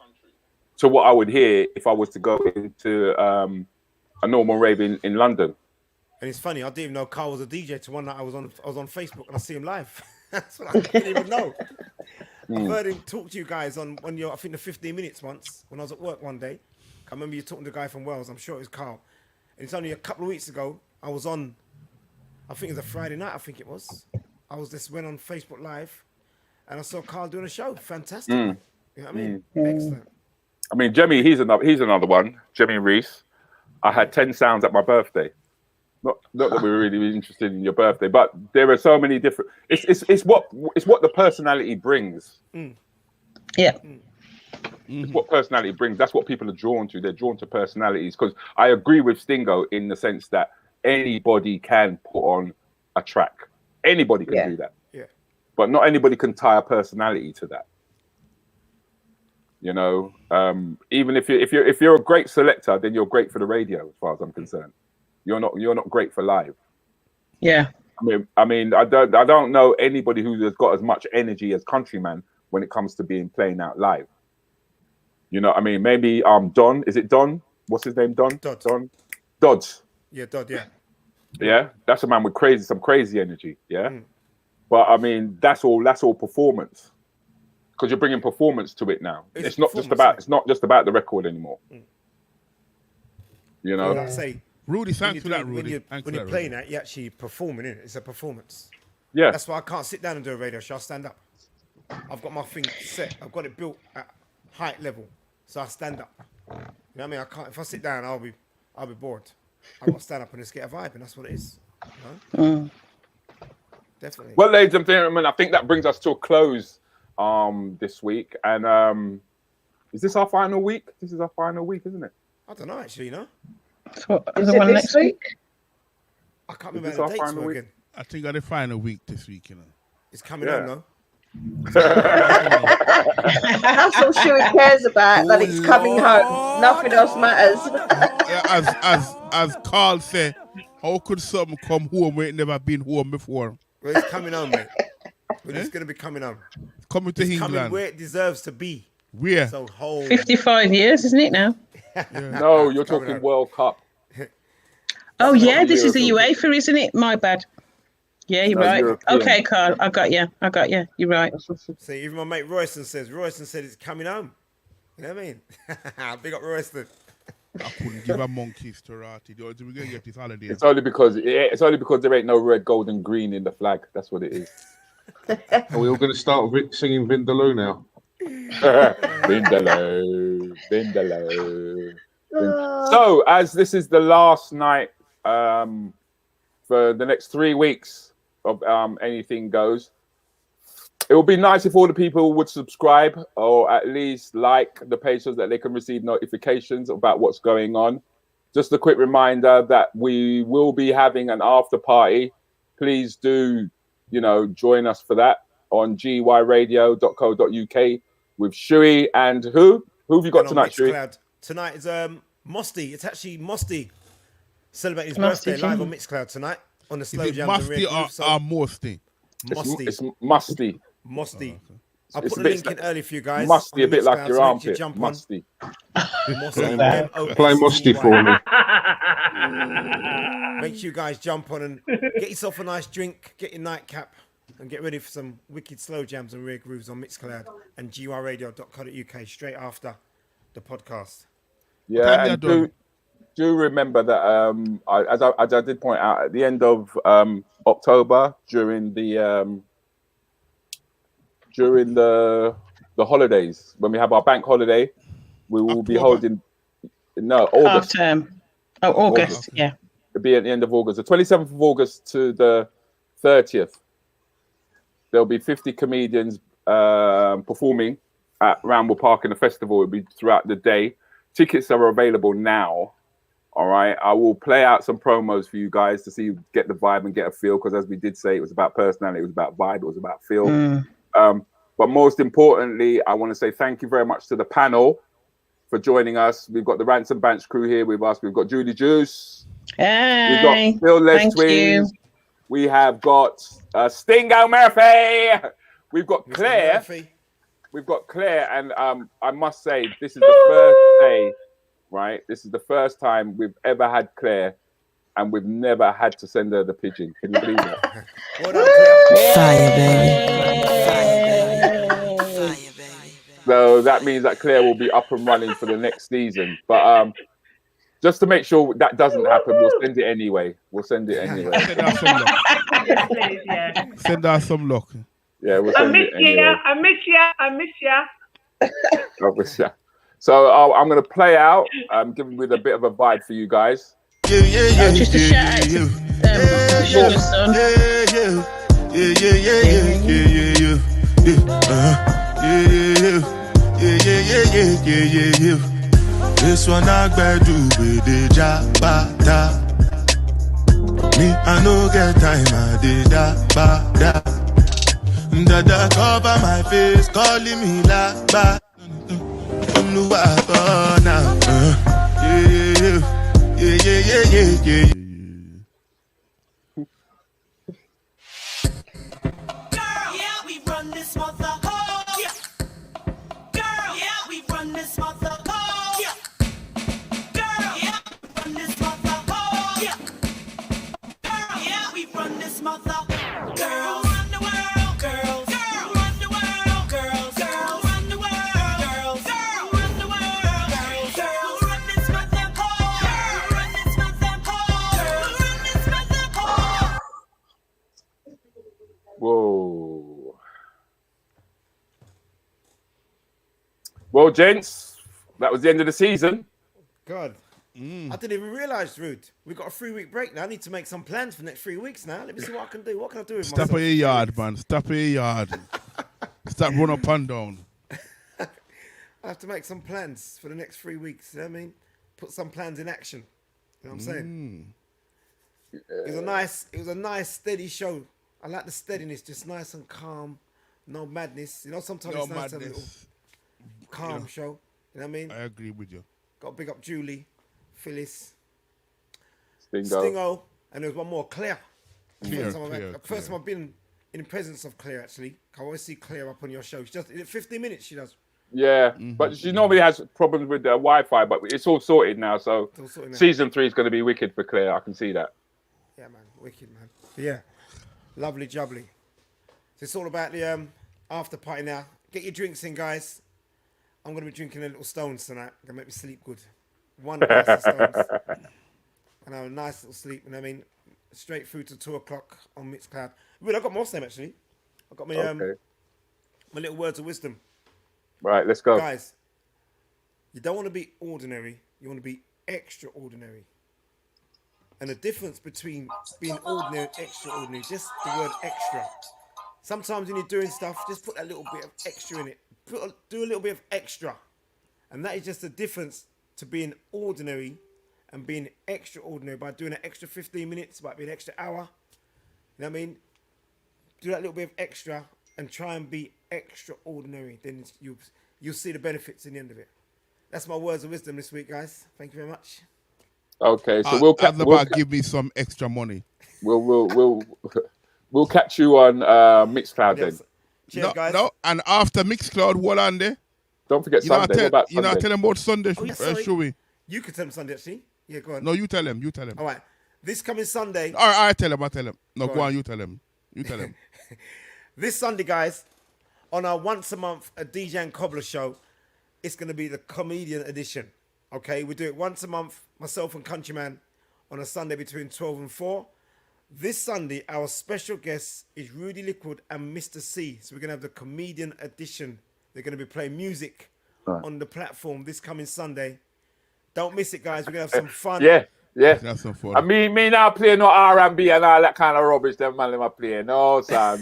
to what I would hear if I was to go into a normal rave in London. And it's funny, I didn't even know Carl was a DJ till one night I was on Facebook and I see him live. That's what I didn't even know. I've heard him talk to you guys on your, I think, the 15 minutes once when I was at work one day. I remember you talking to the guy from Wales. I'm sure it was Carl. And it's only a couple of weeks ago. I was on, I think it was a Friday night. I think it was. I was just went on Facebook Live, and I saw Carl doing a show. Fantastic. You know what I mean? Excellent. I mean, Jemmy, he's another one. Jemmy Reese. I had 10 sounds at my birthday. Not that we were really interested in your birthday, but there are so many different. It's what the personality brings. Yeah. It's what personality brings. That's what people are drawn to. They're drawn to personalities. Because I agree with Stingo in the sense that anybody can put on a track. Anybody can do that. Yeah. But not anybody can tie a personality to that. You know, even if you're a great selector, then you're great for the radio, as far as I'm concerned. You're not great for live. Yeah. I mean, I don't know anybody who has got as much energy as Countryman when it comes to playing out live. You know what I mean? Maybe Don. Is it Don? What's his name? Don? Don? Dodds. Yeah, Dodd, yeah. Yeah, that's a man with some crazy energy. Yeah. But I mean, that's all performance. Because you're bringing performance to it now. It's not just about the record anymore. You know? Well, like I say, Rudy, thanks for that, Rudy. When you're playing that, you're actually performing, innit? It's a performance. Yeah. That's why I can't sit down and do a radio show. I stand up. I've got my thing set. I've got it built at height level. So I stand up. You know what I mean? I can't. If I sit down, I'll be bored. I've got to stand up and just get a vibe, and that's what it is. You know? Definitely. Well, ladies and gentlemen, I think that brings us to a close this week. And is this our final week? This is our final week, isn't it? I don't know, actually, you know? Is it this week? I can't remember how the dates were again. I think the final week this week, you know. It's coming on, though. That's all Shuey cares about, that it's coming home. Nothing else matters. As Carl said, how could something come home when it never been home before? Well, it's coming home, mate. Well, it's going to be coming home. Coming to England. Coming where it deserves to be. Where? So home. 55 years, isn't it now? No, you're talking World Cup. Oh, yeah, this is the UEFA, isn't it? My bad. Yeah, you're right. European. Okay, Carl, I got you. You're right. See, even my mate Royston said it's coming home. You know what I mean? Big up Royston. I couldn't give a monkey's to Rati. We're going to get this holiday. It's only because there ain't no red, gold, and green in the flag. That's what it is. Are we all going to start singing Vindaloo now? Vindaloo, Vindaloo. So, as this is the last night for the next 3 weeks of Anything Goes, it would be nice if all the people would subscribe or at least like the page so that they can receive notifications about what's going on. Just a quick reminder that we will be having an after party. Please do, join us for that on gyradio.co.uk with Shuey and who? Who have you got tonight, Shuey? Tonight is Mosty. It's actually Mosty celebrating his birthday live on Mixcloud tonight on the Slow Jams. Is it Musty or Mosty? Musty. It's Musty. Musty. I put the link in early for you guys. Musty, a bit like your armpit. Musty. Play Musty for me. Make sure you guys jump on and get yourself a nice drink, get your nightcap, and get ready for some wicked slow jams and rare grooves on Mixcloud and gyradio.co.uk straight after the podcast. Yeah, and do remember that as I did point out at the end of October during the holidays when we have our bank holiday, we will be holding August. Half term. Oh, August. Yeah. It'll be at the end of August, the 27th of August to the 30th. There'll be 50 comedians performing at Ramble Park in the festival. It'll be throughout the day. Tickets are available now. All right. I will play out some promos for you guys to get the vibe and get a feel. Because as we did say, it was about personality, it was about vibe, it was about feel. But most importantly, I want to say thank you very much to the panel for joining us. We've got the Ransom Banch crew here with us. We've got Judy Juice. We've got Phyll LesTwins. We have got Stingo Murphy. We've got Claire. We've got Claire, and I must say, this is the first day, right? This is the first time we've ever had Claire, and we've never had to send her the pigeon. Can you believe that? Fire, baby. So that means that Claire will be up and running for the next season. But just to make sure that doesn't happen, we'll send it anyway. Send her some luck. Yes, please, yeah. Send her some luck. Yeah, we'll I send miss it anyway. you. I miss you. So I'm going to play out, giving with a bit of a vibe for you guys. Just a shout out to Sugar Son. This one I better do with the Jabata. Me, I no get time, I did da. Dada cover my face, calling me like ba. Now. Yeah. We run this mother. Yeah. Girl, yeah, we run this mother. Yeah. Girl, yeah, we run this mother. Yeah. Girl, yeah, we run this mother. Girls run the world. Girls run the world. Girls run the world. Girls run the world. Girls run this mother. Run this mother. Run this mother. Whoa. Well, gents, that was the end of the season. God. I didn't even realise, Rude. We've got a 3-week break now. I need to make some plans for the next 3 weeks now. Let me see what I can do. What can I do with myself? Stop at your yard, man. Stop at your yard. Stop run up and down. I have to make some plans for the next 3 weeks. You know what I mean? Put some plans in action. You know what I'm saying? It was a nice, steady show. I like the steadiness, just nice and calm. No madness. You know, sometimes it's nice to have a little calm show. You know what I mean? I agree with you. Got to big up Julie, Phyllis, Stingo, and there was one more, Claire. Claire. First time I've been in the presence of Claire, actually. I always see Claire up on your show. She does in 15 minutes. She does. Yeah, but she normally has problems with the Wi-Fi, but it's all sorted now. So season 3 is going to be wicked for Claire. I can see that. Yeah, man, wicked, man. Yeah, lovely jubbly. So it's all about the after party now. Get your drinks in, guys. I'm going to be drinking a little Stones tonight. Going to make me sleep good. One glass of Stones. And have a nice little sleep. And I mean, straight through to 2 o'clock on Mixcloud. Well, I've got more name, actually. I've got my, my little words of wisdom. Right, let's go. Guys, you don't want to be ordinary. You want to be extraordinary. And the difference between being ordinary and extraordinary, just the word extra. Sometimes when you're doing stuff, just put a little bit of extra in it. Do a little bit of extra. And that is just the difference to being ordinary and being extraordinary by doing an extra 15 minutes, might be an extra hour. You know what I mean? Do that little bit of extra and try and be extraordinary. Then you'll see the benefits in the end of it. That's my words of wisdom this week, guys. Thank you very much. Okay, so give me some extra money. We'll catch you on Mixcloud then. Cheers, guys. No, and after Mixcloud, what on there? Don't forget Sunday. You know, tell them about Sunday, should we? You could tell them Sunday, actually. Yeah, go on. No, you tell him. All right. This coming Sunday. All right, I tell him. No, go on, you tell him. This Sunday, guys, on our once a month a DJ and Cobbler show, it's going to be the comedian edition. Okay, we do it once a month, myself and CountryMan, on a Sunday between 12 and 4. This Sunday, our special guest is Rudi Lickwood and Mr. C. So we're going to have the comedian edition. They're going to be playing music on the platform this coming Sunday. Don't miss it, guys. We're going to have some fun. Yeah. That's some fun. I mean, me not play no R&B and all that kind of rubbish them man them play. No, sir.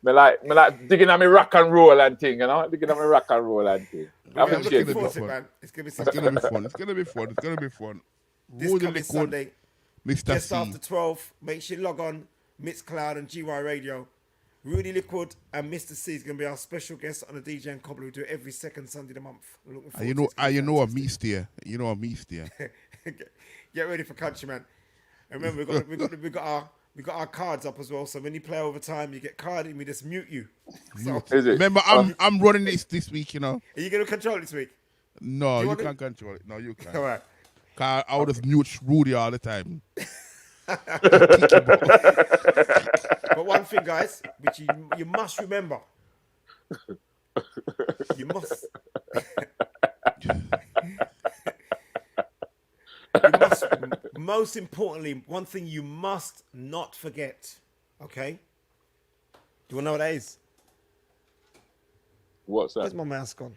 Me like digging on me rock and roll and thing, you know? Digging on me rock and roll and thing. I'm looking forward to it, man. It's going to be fun. This coming Sunday, Mr. just C. after 12, make sure you log on Mixcloud and GY Radio Rudi Lickwood and Mr. C is going to be our special guest on the DJ and Cobbler. We do it every second Sunday of the month. Looking forward You to know, it. you know a me's there. You know a me's there. Get ready for CountryMan. And remember, we got our cards up as well. So when you play over time, you get carded and we just mute you. So, Is it? Remember, I'm running this week. You know. Are you going to control it this week? No, you want can't control it. No, you can't. All right. I would just mute Rudy all the time. But one thing, guys, which you must remember, you must most importantly, one thing you must not forget. Okay, do you want to know what that is? What's that? Where's my mouse gone?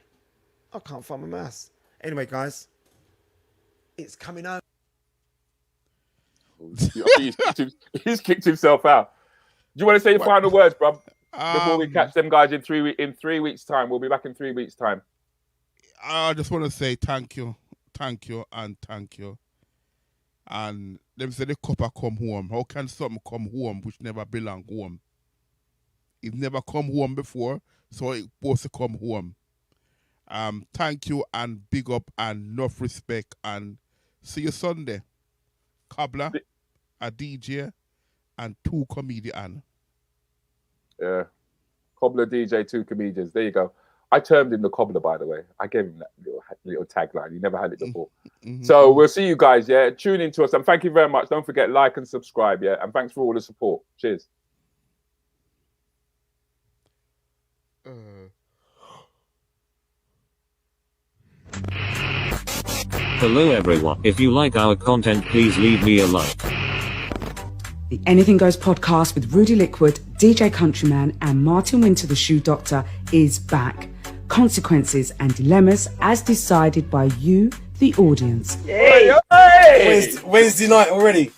I can't find my mouse. Anyway, guys, it's coming out. He's kicked himself out. Do you want to say your final words, bro? Before we catch them guys in 3 weeks' time. We'll be back in 3 weeks' time. I just want to say thank you, and thank you. And them say the copper come home. How can something come home which never belong home? It never come home before, so it's supposed to come home. Thank you and big up and enough respect and see you Sunday. Cobbler, a DJ, and 2 comedians. Yeah. Cobbler, DJ, 2 comedians. There you go. I termed him the Cobbler, by the way. I gave him that little tagline. He never had it before. So we'll see you guys, yeah? Tune in to us. And thank you very much. Don't forget, like and subscribe, yeah? And thanks for all the support. Cheers. Hello everyone. If you like our content, please leave me a like. The Anything Goes podcast with Rudi Lickwood, Djcountryman, and Martin Wynter, the ShoeDoctor, is back. Consequences and dilemmas as decided by you, the audience. Hey! Wednesday night already.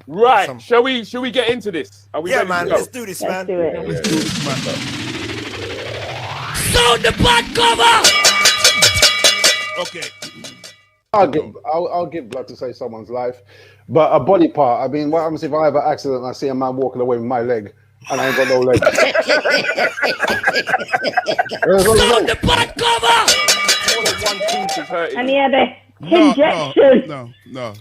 Right. Shall we get into this? Are we ready man. to go? Let's do this, man. Let's do this, man. Sound the butt cover! Okay. I'll give blood to save someone's life, but a body part. I mean, what happens if I have an accident and I see a man walking away with my leg and I ain't got no leg? Sound the butt cover! More than one tooth is hurting. And he had a injection. No.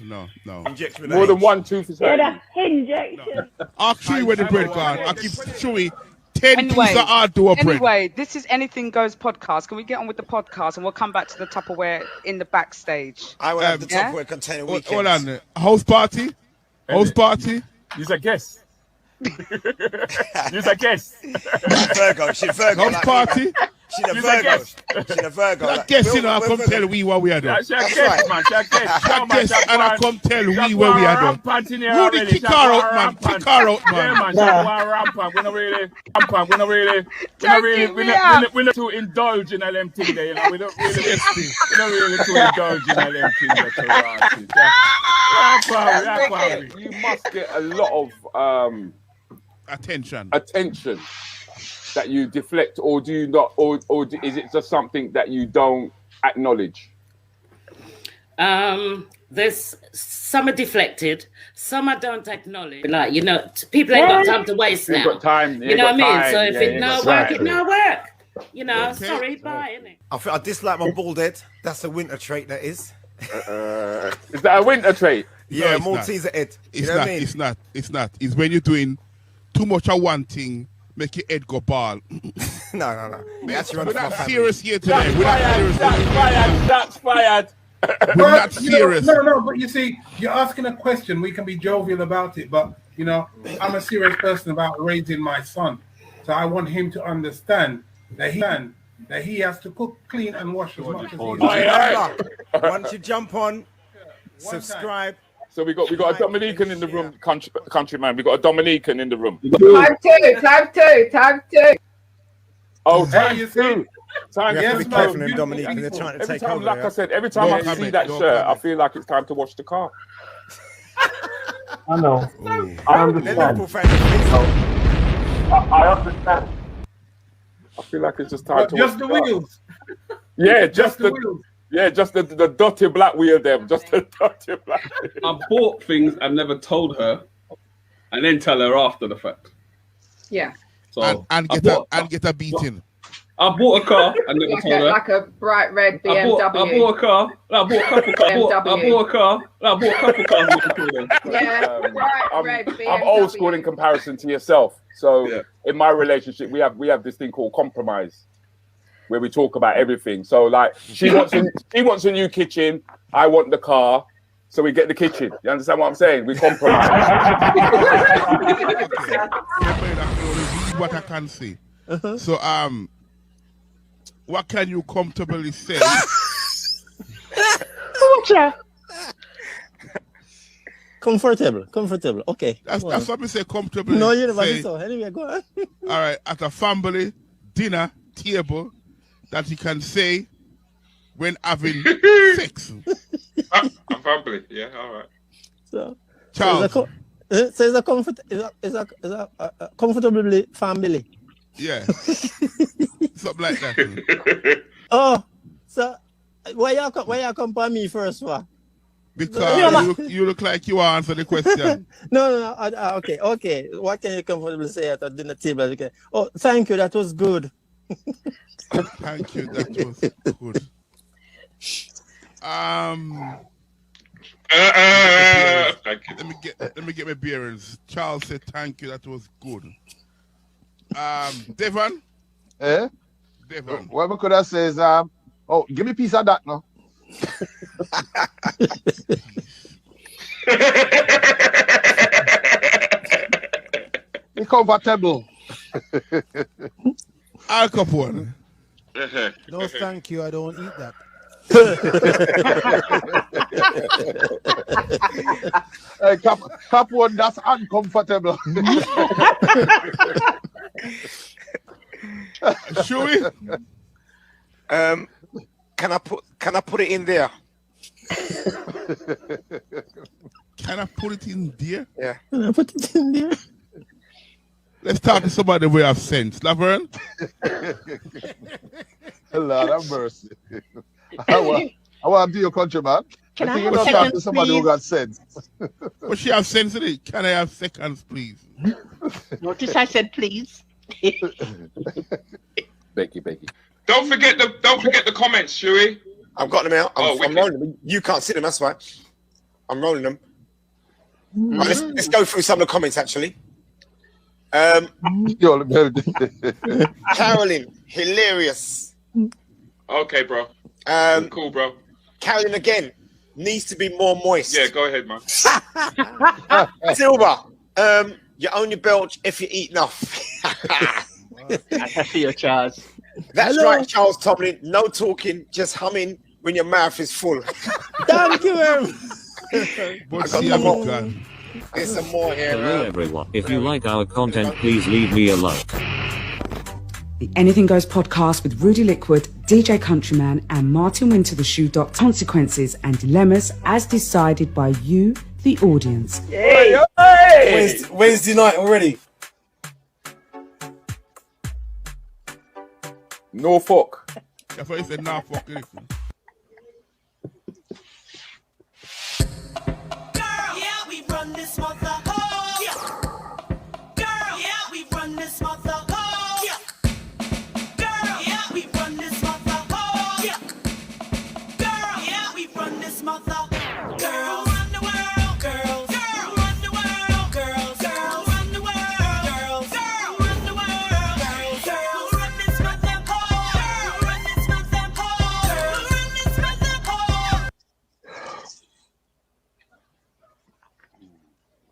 Injection. More than one tooth is He had hurting. a injection. I'll show you where the bread gone. I'll keep Chewy 10 pieces of hard door bread. Anyway, this is Anything Goes podcast. Can we get on with the podcast and we'll come back to the Tupperware in the backstage? I will have the Tupperware container weekend. Hold on. House party? House party? You're a guest. You're a guest. Virgo. She's Virgo. House party? She's a Virgo. She's a Virgo. I guess, you know, I come tell we what we are doing. She's a guest, man. She's a guest. I guess, and I come tell we where we are doing. Rudy, kick her out, man. Kick her out, man. Yeah, man. She's rampant. We're not really rampant. We're not too indulge in them things there, you know. We're not really too indulge in them things there. You must get a lot of attention that you deflect, or do you not, or is it just something that you don't acknowledge? There's some are deflected, some I don't acknowledge. Like, you know, people ain't got time to waste now. Got time, you know what I mean? So if it no work, exactly. it no work. You know, sorry, bye. Innit? I dislike my bald head. That's a winter trait, that is. Is that a winter trait? Yeah, No, it's Malteser head. It's You know not. what I mean? It's not. It's when you're doing too much of one thing, make your head go bald. No. We're not serious here today. We're not serious. That's fired. We're not serious. No, but you see, you're asking a question. We can be jovial about it, but, you know, I'm a serious person about raising my son. So I want him to understand that he has to cook, clean, and wash as much as he can. Once you jump on, subscribe. So we got a Dominican in the room, countryman. We got a Dominican in the room. Time two. Oh, time two. You have to be two. careful them, Dominique, and they're trying to Every take time, over. like I said, every time I see that shirt, I feel like it's time to wash the car. I know. I understand. I understand. I feel like it's just time to Just wash the wheels. Yeah, just the wheels. Yeah, just the dirty black wheel them. Just the dirty black wheel. I bought things and never told her, and then tell her after the fact. Yeah. So and get a beating. I bought a car and never Like told a, her. like a bright red I BMW. bought a car. I bought a couple cars. I bought a car. I bought a couple cars. Never told her. Yeah, bright red BMW. I'm old school in comparison to yourself. So in my relationship, we have this thing called compromise, where we talk about everything. So like she wants a new kitchen, I want the car, so we get the kitchen. You understand what I'm saying? We compromise. What I can say. So what can you comfortably say? Comfortable. Okay. That's what we say, comfortably. No, you never say, so. Anyway, go on. All right, at a family dinner table that you can say when having sex. A family, yeah, all right. So, Charles. So it's a comfortably family. Yeah. Something like that. Oh, so why you come for me first for? Because you look like you answer the question. No. Okay. What can you comfortably say at a dinner table? Okay. Oh, thank you. That was good. Thank you. That was good. Let me get my bearings. Charles said thank you. That was good. Devon. Eh? Devon. What we could have said is oh, give me a piece of that now. Be comfortable. Al Capone. No, thank you. I don't eat that. Hey, Capone, that's uncomfortable. Shoey? Can I put it in there? Can I put it in there? Yeah. Can I put it in there? Let's talk to somebody we have sense. Laverne? Lord have mercy. I want to do your country, man. Can I think have you're not seconds, talking to somebody please? who got sense. But she have sense in it. Can I have seconds, please? Notice I said please. Becky. Don't forget the comments, Shuey. I've got them out. I'm wicked. rolling them. You can't see them, that's why. I'm rolling them. Right, let's go through some of the comments actually. Carolyn, hilarious. Okay, bro. Cool, bro. Carolyn again, needs to be more moist. Yeah, go ahead, man. Silver, you own your belch if you eat enough. I see you, Charles. That's Hello. right, Charles Tomlin. No talking, just humming when your mouth is full. Thank you very much. But I got see some how more. it gone. There's some more here. Hello everyone. If you like our content, please leave me a like. The Anything Goes podcast with Rudi Lickwood, Djcountryman, and Martin Wynter, the ShoeDoctor. Consequences and dilemmas as decided by you, the audience. Hey. Wednesday night already. Norfolk. That's what he said, Norfolk.